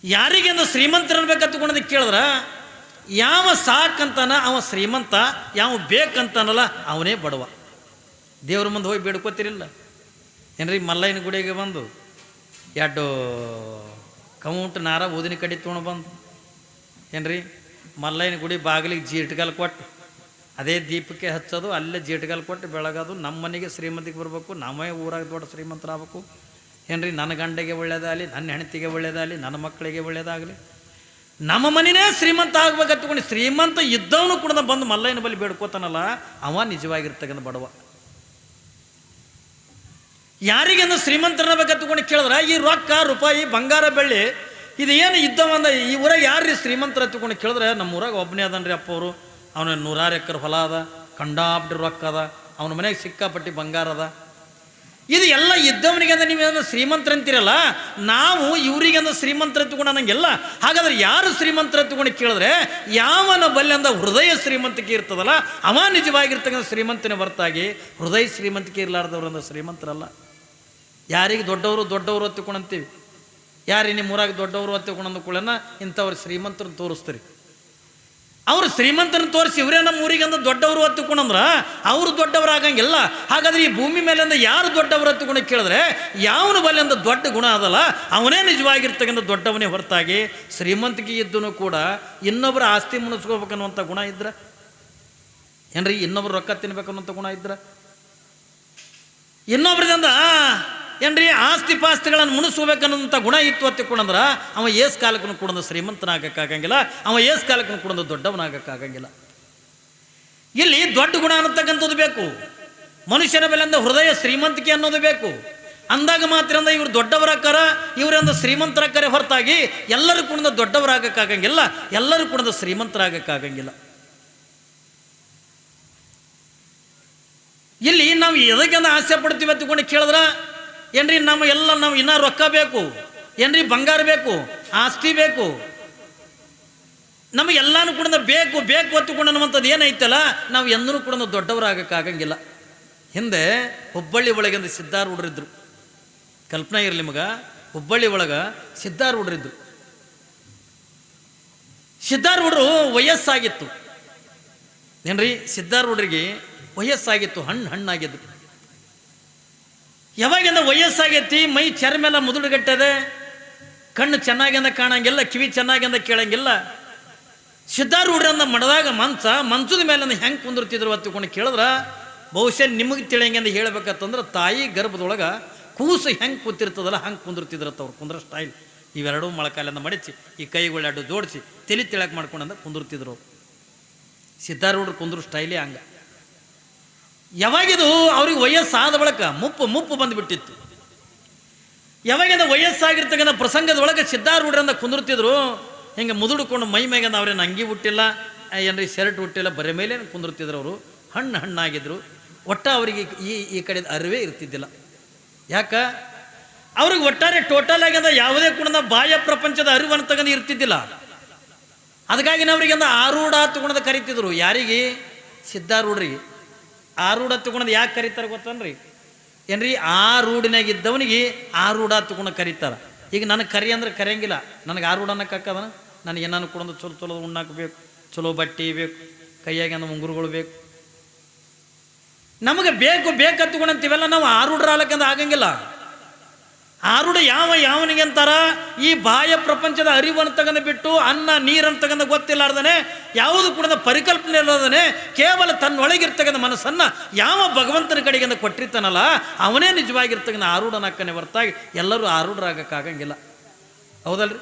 ಯಾರಿಗೆಂದು ಶ್ರೀಮಂತರನ್ನು ಬೇಕತ್ತುಕೊಳ್ಳೋದು ಕೇಳಿದ್ರೆ ಯಾವ ಸಾಕಂತಾನ ಅವ ಶ್ರೀಮಂತ, ಯಾವ ಬೇಕಂತಾನಲ್ಲ ಅವನೇ ಬಡವ. ದೇವ್ರ ಮುಂದೆ ಹೋಗಿ ಬೇಡ್ಕೋತಿರಿಲ್ಲ ಏನ್ರಿ? ಮಲ್ಲಯ್ಯನ ಗುಡಿಗೆ ಬಂದು 2 ಕೌಂಟ್ ನಾರ ಊದಿನ ಕಡಿ ತೊಗೊಂಡು ಬಂದು ಏನ್ರಿ, ಮಲ್ಲಯ್ಯನ ಗುಡಿ ಬಾಗಿಲಿಗೆ ಜೀಟ್ಗಾಲ್ ಕೊಟ್ಟು ಅದೇ ದೀಪಕ್ಕೆ ಹಚ್ಚೋದು, ಅಲ್ಲೇ ಜೀಟ್ಗಾಲ್ ಕೊಟ್ಟು ಬೆಳಗೋದು. ನಮ್ಮ ಮನೆಗೆ ಶ್ರೀಮಂತಿಗೆ ಬರಬೇಕು, ನಮ್ಮೇ ಊರಾಗ ದೊಡ್ಡ ಶ್ರೀಮಂತರಾಗಬೇಕು ಏನ್ರಿ. ನನ್ನ ಗಂಡಗೆ ಒಳ್ಳೇದಾಗಲಿ, ನನ್ನ ಹೆಂಡತಿಗೆ ಒಳ್ಳೇದಾಗಲಿ, ನನ್ನ ಮಕ್ಕಳಿಗೆ ಒಳ್ಳೇದಾಗಲಿ, ನಮ್ಮ ಮನೆಯೇ ಶ್ರೀಮಂತ ಆಗ್ಬೇಕತ್ಕೊಂಡು ಶ್ರೀಮಂತ ಇದ್ದವನು ಕೂಡ ಬಂದು ಮಲ್ಲಯ್ಯನ ಬಳಿ ಬೇಡ್ಕೋತಾನಲ್ಲ ಅವ ನಿಜವಾಗಿರ್ತಕ್ಕಂಥ ಬಡವ. ಯಾರಿಗೆಂದು ಶ್ರೀಮಂತರನ್ನ ಬೇಕತ್ಕೊಂಡು ಕೇಳಿದ್ರೆ ಈ ರೊಕ್ಕ ರೂಪಾಯಿ ಬಂಗಾರ ಬೆಳ್ಳಿ ಇದು ಏನು ಇದ್ದವಂದ ಈ ಊರಾಗ ಯಾರು ಶ್ರೀಮಂತರ ಹತ್ಕೊಂಡು ಕೇಳಿದ್ರೆ ನಮ್ಮ ಊರಾಗ ಒಬ್ಬನೇ ಅದನ್ರಿ ಅಪ್ಪ ಅವರು. ಅವನ 100 ಎಕರೆ ಹೊಲ ಅದ, ಕಂಡಾಪಟ್ಟಿ ರೊಕ್ಕ ಅದ, ಅವನ ಮನೆಗೆ ಸಿಕ್ಕಾಪಟ್ಟಿ ಬಂಗಾರ ಅದ. ಇದು ಎಲ್ಲ ಇದ್ದವನಿಗೆ ಅಂದ್ರೆ ನೀವೇನು ಶ್ರೀಮಂತರ ಅಂತೀರಲ್ಲ, ನಾವು ಇವರಿಗೆಂದು ಶ್ರೀಮಂತರ ಎತ್ತುಕೊಂಡು ಅನ್ನಂಗೆಲ್ಲ. ಹಾಗಾದ್ರೆ ಯಾರು ಶ್ರೀಮಂತರ ಎತ್ತುಕೊಂಡು ಕೇಳಿದ್ರೆ ಯಾವನ ಬಲ್ಯಂದ ಹೃದಯ ಶ್ರೀಮಂತಿಕೆ ಇರ್ತದಲ್ಲ ಅವ ನಿಜವಾಗಿರ್ತಕ್ಕಂಥ ಶ್ರೀಮಂತನೇ ಹೊರತಾಗಿ ಹೃದಯ ಶ್ರೀಮಂತಿಕೆ ಇರಲಾರ್ದವ್ರಂದ ಶ್ರೀಮಂತರಲ್ಲ. ಯಾರಿಗೆ ದೊಡ್ಡವರು ಹತ್ತಿಕೊಂಡಂತೀವಿ, ಯಾರಿಗೆ ನಿಮ್ಮ ಊರಾಗ ದೊಡ್ಡವರು ಹತ್ತಿಕೊಂಡಂದು ಕೂಡ ಇಂಥವ್ರು ಶ್ರೀಮಂತರನ್ನು ತೋರಿಸ್ತೀರಿ. ಅವರು ಶ್ರೀಮಂತರನ್ನು ತೋರಿಸಿ ಇವರೇ ನಮ್ಮ ಊರಿಗಂದ ದೊಡ್ಡವರು ಹತ್ತುಕೊಂಡ್ರ ಅವರು ದೊಡ್ಡವರು ಆಗಂಗಿಲ್ಲ. ಹಾಗಾದ್ರೆ ಈ ಭೂಮಿ ಮೇಲಿಂದ ಯಾರು ದೊಡ್ಡವರು ಹತ್ತುಕೊಂಡು ಕೇಳಿದ್ರೆ ಯಾವನ ಬಲ್ಲಿಂದ ದೊಡ್ಡ ಗುಣ ಅದಲ್ಲ ಅವನೇ ನಿಜವಾಗಿರ್ತಕ್ಕಂಥ ದೊಡ್ಡವನೇ ಹೊರತಾಗಿ ಶ್ರೀಮಂತಿಕೆ ಇದ್ದೂ ಕೂಡ ಇನ್ನೊಬ್ಬರ ಆಸ್ತಿ ಮುಣಿಸ್ಕೋಬೇಕನ್ನುವಂಥ ಗುಣ ಇದ್ರೆ ಏನ್ರಿ, ಇನ್ನೊಬ್ರು ರೊಕ್ಕ ತಿನ್ಬೇಕನ್ನುವಂಥ ಗುಣ ಇದ್ರೆ, ಇನ್ನೊಬ್ರದಿಂದ ಏನ್ರಿ ಆಸ್ತಿ ಪಾಸ್ತಿಗಳನ್ನು ಮುಣಿಸ್ಕೋಬೇಕನ್ನೋಂಥ ಗುಣ ಇತ್ತು ಹತ್ತಿಕೊಂಡ್ರ ಅವ ಏಸ್ ಕಾಲಕ್ಕೂ ಕೂಡ ಶ್ರೀಮಂತನಾಗಕ್ಕಾಗಂಗಿಲ್ಲ, ಅವ ಏಸ್ ಕಾಲಕ್ಕೂ ಕೂಡ ದೊಡ್ಡವನಾಗಕ್ಕಾಗಂಗಿಲ್ಲ. ಇಲ್ಲಿ ದೊಡ್ಡ ಗುಣ ಅನ್ನತಕ್ಕಂಥದ್ದು ಬೇಕು, ಮನುಷ್ಯನ ಬೆಲೆಂದ ಹೃದಯ ಶ್ರೀಮಂತಿಕೆ ಅನ್ನೋದು ಬೇಕು. ಅಂದಾಗ ಮಾತ್ರ ಇವ್ರು ದೊಡ್ಡವರಾಕಾರ, ಇವರಿಂದ ಶ್ರೀಮಂತರಾಕರೆ ಹೊರತಾಗಿ ಎಲ್ಲರೂ ಕೂಡ ದೊಡ್ಡವರಾಗಕ್ಕಾಗಂಗಿಲ್ಲ, ಎಲ್ಲರೂ ಕೂಡ ಶ್ರೀಮಂತರಾಗಕ್ಕಾಗಂಗಿಲ್ಲ. ಇಲ್ಲಿ ನಾವು ಎದಕ್ಕೆಂದು ಆಸೆ ಪಡ್ತೀವಿ ಹತ್ತಿಕೊಂಡು ಕೇಳಿದ್ರೆ ಏನ್ರಿ, ನಾವು ಇನ್ನೂ ರೊಕ್ಕ ಬೇಕು ಏನ್ರಿ, ಬಂಗಾರ ಬೇಕು, ಆಸ್ತಿ ಬೇಕು, ನಮಗೆಲ್ಲಾನು ಕೂಡ ಬೇಕು ಹತ್ತಿಕೊಂಡು ಅನ್ನುವಂಥದ್ದು ಏನೈತಲ್ಲ ನಾವು ಎಂದೂ ಕೂಡ ದೊಡ್ಡವರಾಗಕ್ಕಾಗಂಗಿಲ್ಲ. ಹಿಂದೆ ಹುಬ್ಬಳ್ಳಿ ಒಳಗಿಂದ ಸಿದ್ಧಾರೂಢರಿದ್ರು, ಕಲ್ಪನೆ ಇರಲಿ ನಿಮಗೆ. ಹುಬ್ಬಳ್ಳಿ ಒಳಗೆ ಸಿದ್ಧಾರೂಢರಿದ್ರು. ಸಿದ್ಧಾರೂಢರು ವಯಸ್ಸಾಗಿತ್ತು ಏನ್ರಿ, ಸಿದ್ಧಾರೂಢರಿಗೆ ವಯಸ್ಸಾಗಿತ್ತು, ಹಣ್ಣಾಗಿದ್ದು. ಯಾವಾಗಿಂದ ವಯಸ್ಸಾಗೈತಿ, ಮೈ ಚರ್ಮೆಲ್ಲ ಮುದುಡುಗಟ್ಟದೆ, ಕಣ್ಣು ಚೆನ್ನಾಗಿಂದ ಕಾಣಂಗಿಲ್ಲ, ಕಿವಿ ಚೆನ್ನಾಗಿಂದ ಕೇಳಂಗಿಲ್ಲ. ಸಿದ್ಧಾರೂಢರನ್ನ ಮಡದಾಗ ಮಂಚದ ಮೇಲೆ ಹೆಂಗೆ ಕುಂದಿರ್ತಿದ್ರು ತಿಳ್ಕೊಂಡು ಕೇಳಿದ್ರೆ ಬಹುಶಃ ನಿಮಗೆ ತಿಳಿಯಂಗೆ ಅಂತ ಹೇಳ್ಬೇಕಂತಂದ್ರೆ ತಾಯಿ ಗರ್ಭದೊಳಗೆ ಕೂಸು ಹೆಂಗೆ ಕೂತಿರ್ತದಲ್ಲ ಹಂಗೆ ಕುಂದಿರ್ತಿದ್ರತ್ತ ಅವ್ರು ಕುಂದ್ರ ಸ್ಟೈಲ್. ಇವೆರಡೂ ಮೊಳಕಾಲಿಂದ ಮಡಿಸಿ ಈ ಕೈಗಳೆರಡು ಜೋಡಿಸಿ ತಲೆ ತಿಳಕ್ಕೆ ಮಾಡ್ಕೊಂಡಂದ ಕುಂದಿರ್ತಿದ್ರು. ಸಿದ್ಧಾರೂಢರು ಕುಂದ್ರು ಸ್ಟೈಲೇ ಹಂಗೆ. ಯಾವಾಗಿದು ಅವ್ರಿಗೆ ವಯಸ್ಸಾದ ಬಳಿಕ ಮುಪ್ಪು ಬಂದುಬಿಟ್ಟಿತ್ತು. ಯಾವಾಗಿಂದ ವಯಸ್ಸಾಗಿರ್ತಕ್ಕಂಥ ಪ್ರಸಂಗದೊಳಗೆ ಸಿದ್ಧಾರೂಢರಿಂದ ಕುಂದಿರ್ತಿದ್ರು. ಹಿಂಗೆ ಮುದುಡ್ಕೊಂಡು ಮೈ ಮೇಗಂದ ಅವ್ರೇನು ಅಂಗಿ ಹುಟ್ಟಿಲ್ಲ, ಏನ್ರಿ ಶರ್ಟ್ ಹುಟ್ಟಿಲ್ಲ, ಬರೀ ಮೇಲೆ ಕುಂದಿರ್ತಿದ್ರು. ಅವರು ಹಣ್ಣಾಗಿದ್ರು. ಒಟ್ಟ ಅವರಿಗೆ ಈ ಕಡೆ ಅರಿವೇ ಇರ್ತಿದ್ದಿಲ್ಲ. ಯಾಕ ಅವ್ರಿಗೆ ಒಟ್ಟಾರೆ ಟೋಟಲ್ ಆಗಿಂದ ಯಾವುದೇ ಕೂಡ ಬಾಹ್ಯ ಪ್ರಪಂಚದ ಅರಿವನ್ನು ತಗೊಂಡು ಇರ್ತಿದ್ದಿಲ್ಲ. ಅದಕ್ಕಾಗಿ ಅವ್ರಿಗೆಂದ ಆರೂಢ ತಗೊಂಡು ಕರಿತಿದ್ರು. ಯಾರಿಗೆ? ಸಿದ್ಧಾರೂಢರಿಗೆ. ಆರೂಢ ತಗೊಂಡು ಯಾಕೆ ಕರೀತಾರೆ ಗೊತ್ತನ್ರಿ? ಏನ್ರಿ ಆರೂಢಿನಾಗಿದ್ದವನಿಗೆ ಆರೂಢ ತಗೊಂಡು ಕರೀತಾರೆ. ಈಗ ನನಗೆ ಕರಿ ಅಂದ್ರೆ ಕರೆಯಂಗಿಲ್ಲ. ನನಗೆ ಆರೂಢ ಅನ್ನಕ್ಕಾಕದ ನನಗೆ ಏನಾನು ಕೊಡೋದು ಚಲೋ ಉಣ್ಣಾಕಬೇಕು, ಚಲೋ ಬಟ್ಟೆ ಬೇಕು, ಕೈಯಾಗ ಉಂಗುರುಗಳು ಬೇಕು. ನಮಗೆ ಬೇಕತ್ತುಕೊಂಡಂತೀವೆಲ್ಲ ನಾವು ಆರೂಢರ ಆಲಕ್ಕಂದ ಆಗಂಗಿಲ್ಲ. ಆರೂಢ ಯಾವನಿಗೆ ಅಂತಾರ? ಈ ಬಾಹ್ಯ ಪ್ರಪಂಚದ ಅರಿವನ್ನು ತಗೊಂಡು ಬಿಟ್ಟು ಅನ್ನ ನೀರನ್ನು ತಗೊಂಡು ಗೊತ್ತಿಲ್ಲಾರ್ದನೆ, ಯಾವುದು ಕೂಡ ಪರಿಕಲ್ಪನೆ ಇಲ್ಲದನೆ, ಕೇವಲ ತನ್ನೊಳಗಿರ್ತಕ್ಕಂಥ ಮನಸ್ಸನ್ನು ಯಾವ ಭಗವಂತನ ಕಡೆಗಿಂದ ಕೊಟ್ಟಿರ್ತಾನಲ್ಲ ಅವನೇ ನಿಜವಾಗಿರ್ತಕ್ಕಂಥ ಆರೂಢನಕ್ಕನೆ ಹೊರತಾಗಿ ಎಲ್ಲರೂ ಆರೂಢರಾಗಕ್ಕಾಗಂಗಿಲ್ಲ. ಹೌದಲ್ರಿ?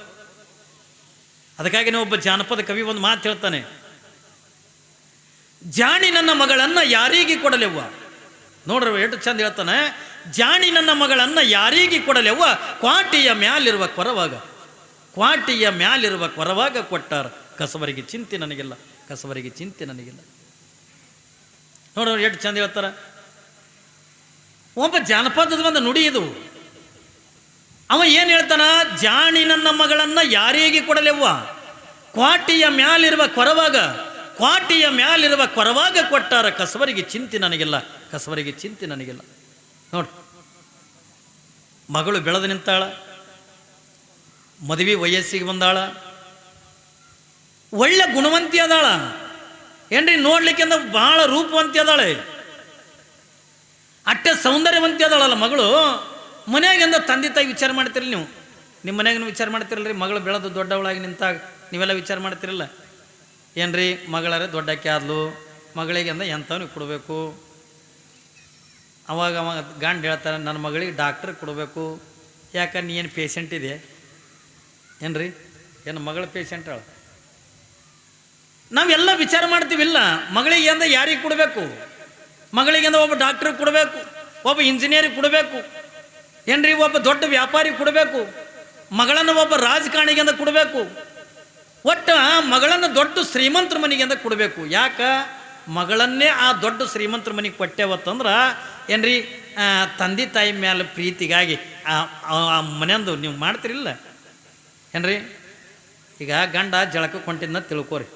ಅದಕ್ಕಾಗಿ ಒಬ್ಬ ಜಾನಪದ ಕವಿ ಒಂದು ಮಾತು ಹೇಳ್ತಾನೆ, ಜಾಣಿ ನನ್ನ ಮಗಳನ್ನು ಯಾರಿಗೆ ಕೊಡಲೆವ್ವ. ನೋಡ್ರಿ ಎಷ್ಟು ಚಂದ ಹೇಳ್ತಾನೆ. ಜಾಣಿ ನನ್ನ ಮಗಳನ್ನು ಯಾರಿಗೆ ಕೊಡಲೆವ್ವ, ಕ್ವಾಟಿಯ ಮ್ಯಾಲಿರುವ ಕೊರವಾಗ ಕೊಟ್ಟಾರ, ಕಸವರಿಗೆ ಚಿಂತೆ ನನಗಿಲ್ಲ, ಕಸವರಿಗೆ ಚಿಂತೆ ನನಗಿಲ್ಲ. ನೋಡ್ರಿ ಎಷ್ಟು ಚಂದ ಹೇಳ್ತಾರ. ಒಬ್ಬ ಜಾನಪದದ ಒಂದು ನುಡಿ ಇದು. ಅವ ಏನು ಹೇಳ್ತಾನ? ಜಾಣಿ ನನ್ನ ಮಗಳನ್ನು ಯಾರಿಗೆ ಕೊಡಲೆವ್ವ, ಕ್ವಾಟಿಯ ಮ್ಯಾಲಿರುವ ಕೊರವಾಗ ಕೊಟ್ಟಾರ, ಕಸವರಿಗೆ ಚಿಂತೆ ನನಗಿಲ್ಲ, ಕಸವರಿಗೆ ಚಿಂತೆ ನನಗಿಲ್ಲ. ನೋಡಿ, ಮಗಳು ಬೆಳೆದು ನಿಂತಾಳ, ಮದುವೆ ವಯಸ್ಸಿಗೆ ಬಂದಾಳ, ಒಳ್ಳೆ ಗುಣವಂತಿ ಅದಾಳ, ಏನ್ರಿ ನೋಡ್ಲಿಕ್ಕಿಂತ ಬಹಳ ರೂಪವಂತಿ ಅದಾಳೆ, ಅಟ್ಟೆ ಸೌಂದರ್ಯವಂತಿ ಅದಾಳಲ್ಲ ಮಗಳು. ಮನೆಯಾಗಿಂದ ತಂದೆ ತಾಯಿ ವಿಚಾರ ಮಾಡ್ತಿರಲಿ ನೀವು? ನಿಮ್ಮ ಮನೆಯಾಗ ವಿಚಾರ ಮಾಡ್ತಿರಲ್ರಿ? ಮಗಳು ಬೆಳೆದು ದೊಡ್ಡವಳಾಗಿ ನಿಂತಾಗ ನೀವೆಲ್ಲ ವಿಚಾರ ಮಾಡ್ತಿರಲ್ಲ? ಏನ್ರಿ ಮಗಳರೇ ದೊಡ್ಡಕ್ಕೆ ಆದ್ಲು, ಮಗಳಿಗೆ ಅಂದ ಎಂಥವ್ನಿಗೆ ಕೊಡಬೇಕು. ಅವಾಗ ಗಂಡು ಹೇಳ್ತಾರೆ, ನನ್ನ ಮಗಳಿಗೆ ಡಾಕ್ಟ್ರ್ ಕೊಡಬೇಕು. ಯಾಕೆ ನೀ ಏನು ಪೇಷಂಟ್ ಇದೆ ಏನ್ರಿ? ಏನು ಮಗಳ ಪೇಷಂಟ್ ಅಳ? ನಾವೆಲ್ಲ ವಿಚಾರ ಮಾಡ್ತೀವಿಲ್ಲ. ಮಗಳಿಗೆ ಅಂದ ಯಾರಿಗೆ ಕೊಡಬೇಕು? ಮಗಳಿಗೆಂದ ಒಬ್ಬ ಡಾಕ್ಟ್ರಿಗೆ ಕೊಡಬೇಕು, ಒಬ್ಬ ಇಂಜಿನಿಯರಿಗೆ ಕೊಡಬೇಕು, ಏನ್ರಿ ಒಬ್ಬ ದೊಡ್ಡ ವ್ಯಾಪಾರಿಗೆ ಕೊಡಬೇಕು, ಮಗಳನ್ನು ಒಬ್ಬ ರಾಜಕಾರಣಿಗೆಂದ ಕೊಡಬೇಕು, ಒಟ್ಟು ಮಗಳನ್ನು ದೊಡ್ಡ ಶ್ರೀಮಂತರ ಮನೆಗೆಂದ ಕೊಡಬೇಕು. ಯಾಕೆ? ಮಗಳನ್ನೇ ಆ ದೊಡ್ಡ ಶ್ರೀಮಂತರ ಮನೆಗೆ ಕೊಟ್ಟೇವತ್ತಂದ್ರೆ ಏನ್ರಿ ತಂದೆ ತಾಯಿ ಮೇಲೆ ಪ್ರೀತಿಗಾಗಿ ಆ ಮನೆಯಂದು ನೀವು ಮಾಡ್ತಿರಿಲ್ಲ ಏನ್ರಿ? ಈಗ ಗಂಡ ಜಳಕಕ್ಕೆ ಹೊಂಟಿದ್ನ ತಿಳ್ಕೊರಿ.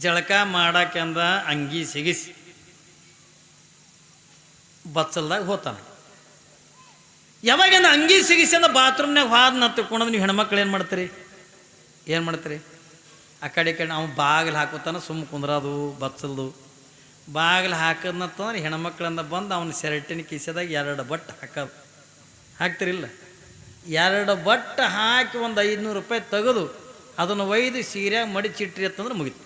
ಜಳಕ ಮಾಡಾಕೆಂದ ಅಂಗಿ ಸಿಗಿಸಿ ಬಚ್ಚಲ್ದಾಗ ಹೋತಾನ. ಯಾವಾಗಿಂದ ಅಂಗಿ ಸಿಗಿಸಿ ಅಂದ ಬಾತ್ರೂಮ್ನಾಗ ಹಾದನ್ನ ತಿಳ್ಕೊಂಡ್ರೆ ನೀವು ಹೆಣ್ಮಕ್ಳು ಏನು ಮಾಡ್ತೀರಿ? ಆ ಕಡೆ ಅವ್ನು ಬಾಗಿಲು ಹಾಕೋತಾನ, ಸುಮ್ಮ ಕುಂದ್ರದು ಬಚ್ಚಲ್ದು. ಬಾಗಿಲು ಹಾಕದ್ನಂತಂದ್ರೆ ಹೆಣ್ಮಕ್ಳಿಂದ ಬಂದು ಅವನ ಶರ್ಟಿನ ಕಿಸೆದಾಗ 2 ಬಟ್ ಹಾಕ್ತಿರಿಲ್ಲ? 2 ಬಟ್ ಹಾಕಿ ಒಂದು 500 ರೂಪಾಯಿ ತೆಗೆದು ಅದನ್ನು ಒಯ್ದು ಸೀರೆಯಾಗ ಮಡಿಚಿಟ್ರಿ ಅಂತಂದ್ರೆ ಮುಗಿತು.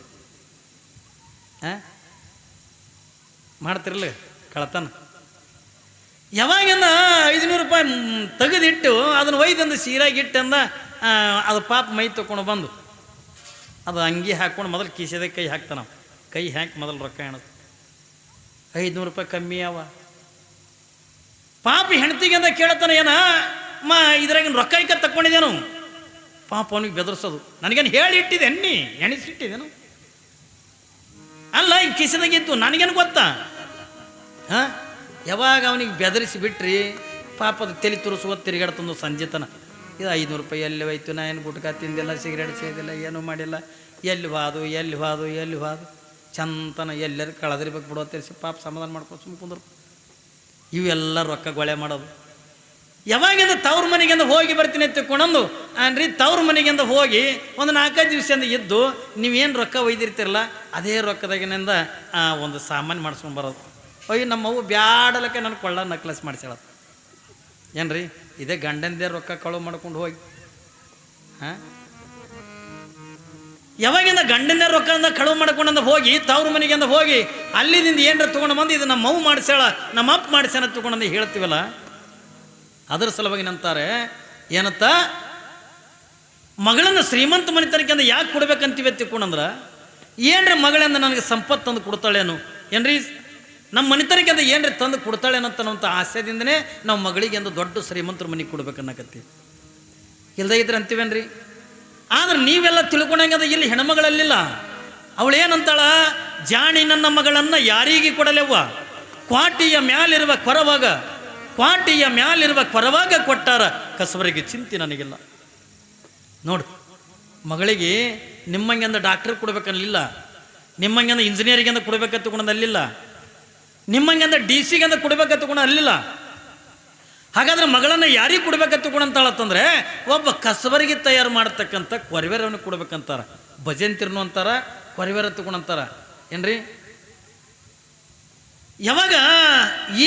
ಮಾಡ್ತಿರಲ್ಲ ಕಳತನ? ಯಾವಾಗಿಂದ 500 ರೂಪಾಯಿ ತೆಗೆದಿಟ್ಟು ಅದನ್ನು ಒಯ್ದಂದು ಸೀರೆಯಾಗಿ ಇಟ್ಟಂದ ಅದು ಪಾಪ ಮೈ ತಗೊಂಡು ಬಂದು ಅದು ಅಂಗಿ ಹಾಕ್ಕೊಂಡು ಮೊದಲು ಕಿಸೆದಾಗ ಕೈ ಹಾಕ್ತಾನ. ಕೈ ಹಾಕಿ ಮೊದಲು ರೊಕ್ಕ ಎಣದು 500 ರೂಪಾಯಿ ಕಮ್ಮಿ ಅವ. ಪಾಪ ಹೆಣ್ತಿಗೆ ಅಂತ ಕೇಳ್ತಾನೆ, ಏನ ಇದ್ರಾಗಿನ ರೊಕ್ಕ ಈಕ ತಕ್ಕೊಂಡಿದ್ದೇನು? ಪಾಪ ಅವನಿಗೆ ಬೆದರ್ಸೋದು, ನನಗೇನು ಹೇಳಿ ಇಟ್ಟಿದೆ ನೀ ಎಣಿಸಿಟ್ಟಿದ್ದೇನು? ಅಲ್ಲ ಈಗ ಕಿಸೆದಾಗಿತ್ತು ನನಗೇನು ಗೊತ್ತಾ? ಯಾವಾಗ ಅವನಿಗೆ ಬೆದರಿಸಿ ಬಿಟ್ರಿ ಪಾಪದ ತಲೆ ತುರಿಸುವ ತಿರುಗಾಡ್ತಂದು ಸಂಜೆತನ. ಇದು 500 ರೂಪಾಯಿ ಎಲ್ಲಿ ಹೋಯ್ತು? ನಾ ಏನು ಗುಟ್ಕ ತಿಂದಿಲ್ಲ, ಸಿಗರೇಟ್ ಸೇದಿಲ್ಲ, ಏನೂ ಮಾಡಿಲ್ಲ. ಎಲ್ಲಿ ಹೋದು ಚಂತನ ಎಲ್ಲರೂ ಕಳೆದಿರ್ಬೇಕು ಬಿಡೋ ತಿರ್ಸಿ ಪಾಪ ಸಮಾಧಾನ ಮಾಡ್ಕೊಂಡು ಸುಮ್ಮ ಕುಂದ್ರು. ಇವೆಲ್ಲ ರೊಕ್ಕ ಗೊಳೆ ಮಾಡೋದು. ಯಾವಾಗಿಂದ ತವ್ರ ಮನೆಗಿಂದ ಹೋಗಿ ಬರ್ತೀನಿ ತಿಳ್ಕೊಂಡಂದು ಅನ್ರಿ ತವ್ರ ಮನೆಗಿಂದ ಹೋಗಿ ಒಂದು 4-5 ದಿವಸದಿಂದ ಇದ್ದು ನೀವೇನು ರೊಕ್ಕ ಒಯ್ದಿರ್ತಿರಲ್ಲ ಅದೇ ರೊಕ್ಕದಾಗಿನಿಂದ ಒಂದು ಸಾಮಾನು ಮಾಡಿಸ್ಕೊಂಡು ಬರೋದು. ಅಯ್ಯೋ ನಮ್ಮವು ಬ್ಯಾಡಲಕ್ಕೆ ನನ್ನ ಕೊಳ್ಳ ನಕ್ಲಸ್ ಮಾಡಿಸ್ಯಾಳದು. ಏನ್ರಿ ಇದೇ ಗಂಡಂದೇ ರೊಕ್ಕ ಕಳು ಮಾಡ್ಕೊಂಡು ಹೋಗಿ ಯಾವಾಗಿಂದ ಗಂಡನ ರೊಕ್ಕದಿಂದ ಕಳುವು ಮಾಡ್ಕೊಂಡಂದ ಹೋಗಿ ತವ್ರ ಮನೆಗಿಂದ ಹೋಗಿ ಅಲ್ಲಿದಿಂದ ಏನರ ತೊಗೊಂಡು ಬಂದು ಇದು ನಮ್ಮ ಮಗು ಮಾಡಿಸ್ಯಾಳ ನಮ್ಮ ಅಪ್ಪ ಮಾಡಿಸ್ಯಾನ ತೊಗೊಂಡಂದು ಹೇಳ್ತೀವಲ್ಲ, ಅದರ ಸಲುವಾಗಿ ನಂತಾರೆ ಏನತ್ತ ಮಗಳನ್ನು ಶ್ರೀಮಂತ ಮನೆತನಕ್ಕಿಂದ ಯಾಕೆ ಕೊಡ್ಬೇಕಂತೀವಿ ತಿಳ್ಕೊಂಡಂದ್ರೆ ಏನ್ರಿ ಮಗಳಿಂದ ನನಗೆ ಸಂಪತ್ತು ತಂದು ಕೊಡ್ತಾಳೇನು, ಏನ್ರಿ ನಮ್ಮ ಮನೆತನಕ್ಕಿಂದ ಏನ್ರಿ ತಂದು ಕೊಡ್ತಾಳೇನಂತ ಆಸೆದಿಂದನೇ ನಾವು ಮಗಳಿಗೆ ಒಂದು ದೊಡ್ಡ ಶ್ರೀಮಂತರ ಮನೆಗೆ ಕೊಡ್ಬೇಕನ್ನಕತ್ತೀವಿ. ಇಲ್ದೇ ಇದ್ರೆ ಅಂತೀವೇನ್ರಿ. ಆದ್ರೆ ನೀವೆಲ್ಲ ತಿಳ್ಕೊಂಡಂಗದ ಇಲ್ಲಿ ಹೆಣ್ಮಗಳಲ್ಲಿಲ್ಲ. ಅವಳೇನಂತಾಳ, ಜಾಣಿ ನನ್ನ ಮಗಳನ್ನು ಯಾರಿಗೆ ಕೊಡಲೆವ್ವ, ಕ್ವಾಟಿಯ ಮ್ಯಾಲಿರುವ ಕೊರವಾಗ, ಕ್ವಾಟಿಯ ಮ್ಯಾಲಿರುವ ಕೊರವಾಗ ಕೊಟ್ಟಾರ ಕಸಬರಿಗೆ ಚಿಂತೆ ನನಗಿಲ್ಲ. ನೋಡು, ಮಗಳಿಗೆ ನಿಮ್ಮಂಗೆಂದ ಡಾಕ್ಟರ್ ಕೊಡ್ಬೇಕನ್ನಲಿಲ್ಲ, ನಿಮ್ಮಂಗೆಂದ ಇಂಜಿನಿಯರಿಂಗಿಂದ ಕೊಡ್ಬೇಕಂತ ತಗೊಂಡು ಅಲ್ಲಿಲ್ಲ, ನಿಮ್ಮಂಗೆಂದ DC ಗೆಂದ ಕೊಡ್ಬೇಕಂತ ತಗೊಂಡು ಅಲ್ಲಿಲ್ಲ. ಹಾಗಾದ್ರೆ ಮಗಳನ್ನು ಯಾರಿಗೆ ಕೊಡ್ಬೇಕಂತ ತಗೊಂಡಂತಾಳತ್ತಂದ್ರೆ ಒಬ್ಬ ಕಸಬರಿಗೆ ತಯಾರು ಮಾಡ್ತಕ್ಕಂಥ ಕೊರವೇರವನ್ನ ಕೊಡ್ಬೇಕಂತಾರ. ಭಜಂತಿರ್ನು ಅಂತಾರ, ಕೊರವೇರ ತಗೊಂಡಂತಾರ ಏನ್ರಿ. ಯಾವಾಗ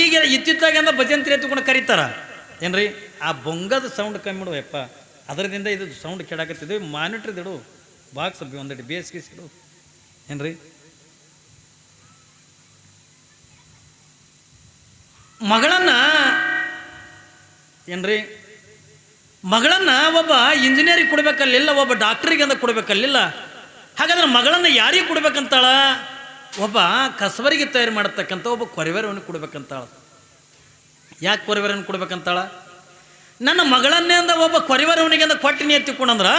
ಈಗ ಇತ್ತಿತ್ತಾಗಿಂದ ಭಜಂತ್ರಿ ತಗೊಂಡು ಕರೀತಾರ ಏನ್ರಿ. ಆ ಬೊಂಗದ ಸೌಂಡ್ ಕಮ್ಮಿ ಬಿಡುವಪ್ಪ, ಅದರದಿಂದ ಇದು ಸೌಂಡ್ ಕೆಡಾಕತ್ತಿದ್ವಿ. ಮಾನಿಟ್ರದ್ದು ಇಡು, ಬಾಕ್ಸ್ ಒಂದೆರಡು ಬೇಸಿಗೆ ಇಡು ಏನ್ರಿ. ಮಗಳನ್ನ ಏನ್ರಿ, ಮಗಳನ್ನ ಒಬ್ಬ ಇಂಜಿನಿಯರಿಗೆ ಕೊಡ್ಬೇಕಲ್ಲಿಲ್ಲ, ಒಬ್ಬ ಡಾಕ್ಟ್ರಿಗೆ ಅಂತ ಕೊಡ್ಬೇಕಲ್ಲಿಲ್ಲ. ಹಾಗಾದ್ರೆ ಮಗಳನ್ನು ಯಾರಿಗೆ ಕೊಡ್ಬೇಕಂತಾಳ, ಒಬ್ಬ ಕಸಬರಿಗೆ ತಯಾರು ಮಾಡತಕ್ಕಂಥ ಒಬ್ಬ ಕೊರವೇರವನ್ನು ಕೊಡ್ಬೇಕಂತಾಳ. ಯಾಕೆ ಕೊರವೇರನ್ನು ಕೊಡ್ಬೇಕಂತಾಳ, ನನ್ನ ಮಗಳನ್ನೇ ಅಂದ ಒಬ್ಬ ಕೊರವೇರವನಿಗೆ ಅಂದ ಕೊಟ್ಟಿನಿ ಎತ್ತಿಕೊಂಡಂದ್ರ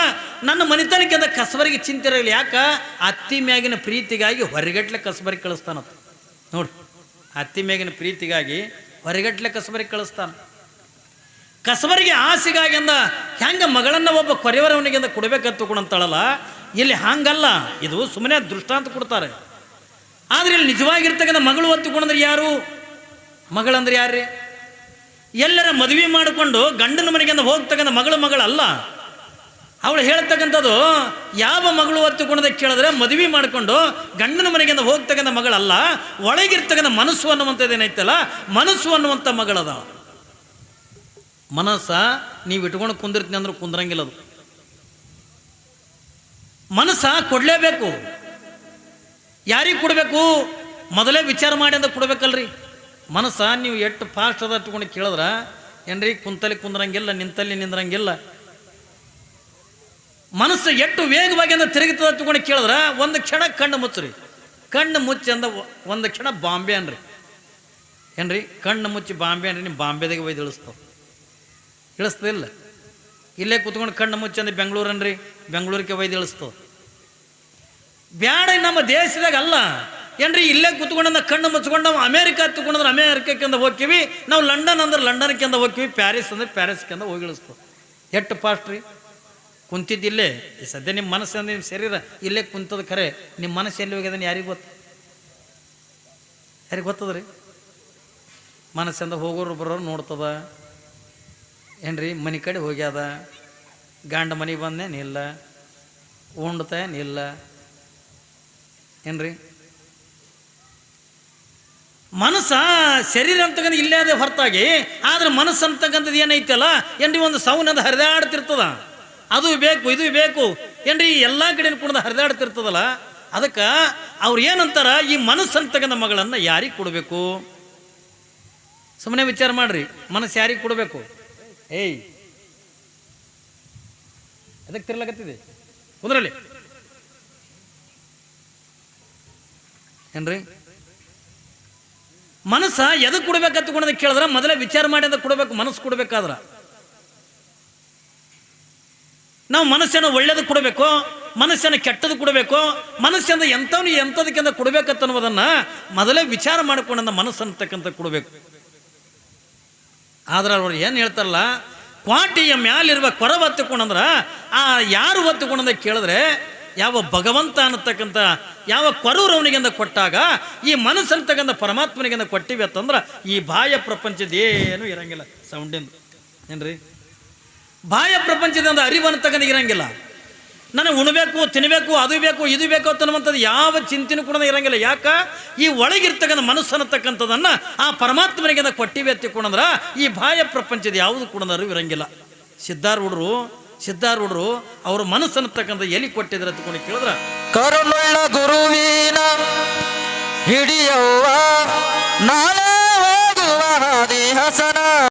ನನ್ನ ಮನೆತನಕ್ಕಿಂತ ಕಸಬರಿಗೆ ಚಿಂತೆ ಇರಲಿ. ಯಾಕೆ ಅತ್ತಿ ಮ್ಯಾಗಿನ ಪ್ರೀತಿಗಾಗಿ ಹೊರಗಟ್ಲೆ ಕಸಬರಿಗೆ ಕಳಿಸ್ತಾನಂತ. ನೋಡಿ, ಅತ್ತಿ ಮ್ಯಾಗಿನ ಪ್ರೀತಿಗಾಗಿ ಹೊರಗಟ್ಲೆ ಕಸಬರಿಗೆ ಕಳಿಸ್ತಾನ. ಕಸಬರಿಗೆ ಆಸೆಗಾಗಿ ಅಂದ ಹೆಂಗೆ ಮಗಳನ್ನು ಒಬ್ಬ ಕೊರವೇರವನಿಗಿಂದ ಕೊಡ್ಬೇಕಂತ ತಗೊಂಡಂತಾಳಲ್ಲ, ಇಲ್ಲಿ ಹಂಗಲ್ಲ. ಇದು ಸುಮ್ಮನೆ ದೃಷ್ಟಾಂತ ಕೊಡ್ತಾರೆ. ಆದ್ರೆ ಇಲ್ಲಿ ನಿಜವಾಗಿರ್ತಕ್ಕಂಥ ಮಗಳು ಒತ್ತುಕೊಂಡ್ರೆ ಯಾರು, ಮಗಳಂದ್ರೆ ಯಾರ್ರಿ? ಎಲ್ಲರ ಮದುವೆ ಮಾಡಿಕೊಂಡು ಗಂಡನ ಮನೆಗಿಂದ ಹೋಗ್ತಕ್ಕಂಥ ಮಗಳಲ್ಲ. ಅವಳು ಹೇಳ್ತಕ್ಕಂಥದ್ದು ಯಾವ ಮಗಳು ಒತ್ತುಕೊಂಡದ ಕೇಳಿದ್ರೆ ಮದುವೆ ಮಾಡಿಕೊಂಡು ಗಂಡನ ಮನೆಗಿಂದ ಹೋಗ್ತಕ್ಕಂಥ ಮಗಳಲ್ಲ, ಒಳಗಿರ್ತಕ್ಕಂಥ ಮನಸ್ಸು ಅನ್ನುವಂಥದ್ದೇನೈತಲ್ಲ, ಮನಸ್ಸು ಅನ್ನುವಂಥ ಮಗಳದ. ಮನಸ್ಸ ನೀವು ಇಟ್ಕೊಂಡು ಕುಂದಿರ್ತೀನಿ ಅಂದ್ರೆ ಕುಂದ್ರಂಗಿಲ್ಲ. ಅದು ಮನಸ್ಸ ಕೊಡಲೇಬೇಕು. ಯಾರಿಗೆ ಕೊಡಬೇಕು, ಮೊದಲೇ ವಿಚಾರ ಮಾಡಿ ಅಂತ ಕೊಡ್ಬೇಕಲ್ರಿ. ಮನಸ್ಸ ನೀವು ಎಷ್ಟು ಫಾಸ್ಟ್ ಅದ ಇಟ್ಕೊಂಡು ಕೇಳಿದ್ರೆ ಏನ್ರಿ, ಕುಂತಲ್ಲಿ ಕುಂದ್ರಂಗಿಲ್ಲ, ನಿಂತಲ್ಲಿ ನಿಂದ್ರಂಗಿಲ್ಲ. ಮನಸ್ಸು ಎಷ್ಟು ವೇಗವಾಗಿ ಅಂತ ತಿರುಗುತ್ತದೆ ತಗೊಂಡು ಕೇಳಿದ್ರೆ ಒಂದು ಕ್ಷಣ ಕಣ್ಣು ಮುಚ್ಚ್ರಿ. ಕಣ್ಣು ಮುಚ್ಚಿ ಅಂದ ಒಂದು ಕ್ಷಣ ಬಾಂಬೆ ಅನ್ರಿ ಏನ್ರಿ. ಕಣ್ಣು ಮುಚ್ಚಿ ಬಾಂಬೆ ಅನ್ರಿ, ನಿಮ್ಮ ಬಾಂಬೆದಾಗೆ ಒಯ್ದು ಇಳಿಸ್ತಾವ. ಇಳಿಸ್ತದಿಲ್ಲ. ಇಲ್ಲೇ ಕೂತ್ಕೊಂಡು ಕಣ್ಣು ಮುಚ್ಚಿ ಅಂದ್ರೆ ಬೆಂಗಳೂರು ಅನ್ರಿ, ಬೆಂಗಳೂರಿಗೆ ಒಯ್ದು ಇಳಿಸ್ತವ. ಬ್ಯಾಡ ನಮ್ಮ ದೇಶದಾಗ ಅಲ್ಲ ಏನ್ರಿ. ಇಲ್ಲೇ ಕೂತ್ಕೊಂಡ ಕಣ್ಣು ಮುಚ್ಕೊಂಡು ನಾವು ಅಮೇರಿಕಾ ತಗೊಂಡ್ರೆ ಅಮೇರಿಕಕ್ಕಿಂದ ಹೋಗ್ತೀವಿ, ನಾವು ಲಂಡನ್ ಅಂದ್ರೆ ಲಂಡನ್ಕಿಂದ ಹೋಗ್ತೀವಿ, ಪ್ಯಾರಿಸ್ ಅಂದ್ರೆ ಪ್ಯಾರಿಸ್ಕಿಂದ ಹೋಗಿ ಇಳಿಸ್ತವ. ಎಷ್ಟು ಫಾಸ್ಟ್ ರೀ. ಕುಂತಿದ್ದಿಲ್ಲೇ ಸದ್ಯ ನಿಮ್ಮ ಮನಸ್ಸು ಅಂದ್ರೆ ನಿಮ್ಮ ಶರೀರ ಇಲ್ಲೇ ಕುಂತದ ಖರೆ, ನಿಮ್ಮ ಮನಸ್ಸು ಎಲ್ಲಿ ಹೋಗ್ಯದನ್ನು ಯಾರಿಗೆ ಗೊತ್ತು, ಯಾರಿಗೆ ಗೊತ್ತದ್ರಿ? ಮನಸ್ಸಿಂದ ಹೋಗೋರು ಬರೋರು ನೋಡ್ತದ ಏನ್ರಿ. ಮನೆ ಕಡೆ ಹೋಗ್ಯಾದ, ಗಂಡ ಮನೆಗೆ ಬಂದೇ ನಿಲ್ಲ, ಉಂಡ್ತಾ ನಿಲ್ಲ ಏನ್ರಿ. ಮನಸ್ಸ ಶರೀರ ಅಂತಕ್ಕಂಥ ಇಲ್ಲೇ ಅದೇ ಹೊರತಾಗಿ, ಆದ್ರೆ ಮನಸ್ಸು ಅಂತಕ್ಕಂಥದ್ದು ಏನೈತಲ್ಲ ಏನ್ರಿ, ಒಂದು ಸೌನದ ಹರಿದಾಡ್ತಿರ್ತದ. ಅದು ಬೇಕು ಇದು ಬೇಕು ಏನ್ರಿ, ಎಲ್ಲ ಕಡೆ ಕುಡ್ದು ಹರಿದಾಡ್ತಿರ್ತದಲ್ಲ. ಅದಕ್ಕೆ ಅವ್ರು ಏನಂತಾರ, ಈ ಮನಸ್ಸು ಅಂತಕ್ಕಂಥ ಮಗಳನ್ನು ಯಾರಿಗೆ ಕೊಡಬೇಕು? ಸುಮ್ಮನೆ ವಿಚಾರ ಮಾಡ್ರಿ, ಮನಸ್ಸು ಯಾರಿಗೆ ಕೊಡಬೇಕು? ಏಯ್ ಅದಕ್ಕೆ ತಿರ್ಲಾಗತ್ತಿದೆ ಕುಂದ್ರಲ್ಲಿ ಏನ್ರಿ. ಮನಸ್ಸ ಎದಕ್ಕೆ ಕೊಡ್ಬೇಕಂತ ಕೊಡೋದ ಕೇಳಿದ್ರೆ ಮೊದಲೇ ವಿಚಾರ ಮಾಡಿ ಅಂತ ಕೊಡಬೇಕು. ಮನಸ್ಸು ಕೊಡ್ಬೇಕಾದ್ರೆ ನಾವು ಮನಸ್ಸನ್ನು ಒಳ್ಳೇದು ಕೊಡಬೇಕು, ಮನಸ್ಸನ್ನು ಕೆಟ್ಟದ್ದು ಕೊಡಬೇಕು, ಮನಸ್ಸಿಂದ ಎಂಥವ್ನು ಎಂಥದಕ್ಕಿಂತ ಕೊಡ್ಬೇಕಂತ ಅನ್ನೋದನ್ನ ಮೊದಲೇ ವಿಚಾರ ಮಾಡಿಕೊಂಡ ಮನಸ್ಸು ಅಂತಕ್ಕಂಥ ಕೊಡಬೇಕು. ಆದ್ರೆ ಅವ್ರು ಏನು ಹೇಳ್ತಾರಲ್ಲ, ಕ್ವಾಟಿಯ ಮ್ಯಾಲಿರುವ ಕೊರವ ಹತ್ತಕೊಂಡಂದ್ರ ಆ ಯಾರು ಹೊತ್ತುಕೊಂಡ ಕೇಳಿದ್ರೆ ಯಾವ ಭಗವಂತ ಅನ್ನತಕ್ಕಂಥ ಯಾವ ಕೊರವರವನಿಗಿಂದ ಕೊಟ್ಟಾಗ ಈ ಮನಸ್ಸು ಅಂತಕ್ಕಂಥ ಪರಮಾತ್ಮನಿಗಿಂದ ಕೊಟ್ಟಿವಿ ಅಂತಂದ್ರೆ ಈ ಬಾಹ್ಯ ಪ್ರಪಂಚದೇನು ಇರಂಗಿಲ್ಲ. ಸೌಂಡಿಂದ ಏನ್ರಿ, ಬಾಹ್ಯ ಪ್ರಪಂಚದಿಂದ ಅರಿವು ಅನ್ನತಕ್ಕಂಥ ಇರಂಗಿಲ್ಲ. ನನಗೆ ಉಣಬೇಕು, ತಿನ್ನಬೇಕು, ಅದು ಬೇಕು, ಇದು ಬೇಕು ಅನ್ನುವಂಥದ್ದು ಯಾವ ಚಿಂತೆನೂ ಕೂಡ ಇರಂಗಿಲ್ಲ. ಯಾಕ ಈ ಒಳಗಿರ್ತಕ್ಕಂಥ ಮನಸ್ಸು ಅನ್ನತಕ್ಕಂಥದನ್ನು ಆ ಪರಮಾತ್ಮನಿಗೆ ಕೊಟ್ಟಿವೆ ಎತ್ತಿಕೊಂಡ್ರ ಈ ಬಾಹ್ಯ ಪ್ರಪಂಚದ ಯಾವುದು ಕೂಡ ಅರಿವು ಇರಂಗಿಲ್ಲ. ಸಿದ್ಧಾರೂಢರು ಸಿದ್ಧಾರೂಢರು ಅವ್ರ ಮನಸ್ಸನ್ನತಕ್ಕಂಥ ಎಲಿ ಕೊಟ್ಟಿದ್ರೆ ತಗೊಂಡು ಕೇಳಿದ್ರ ಕರುಣುಳ್ಳ ಗುರುವಿನ ಹಿಡಿಯವ್ವ ನಾಳೆ ಹೋಗುವ ಹಾದಿ ಹಸನ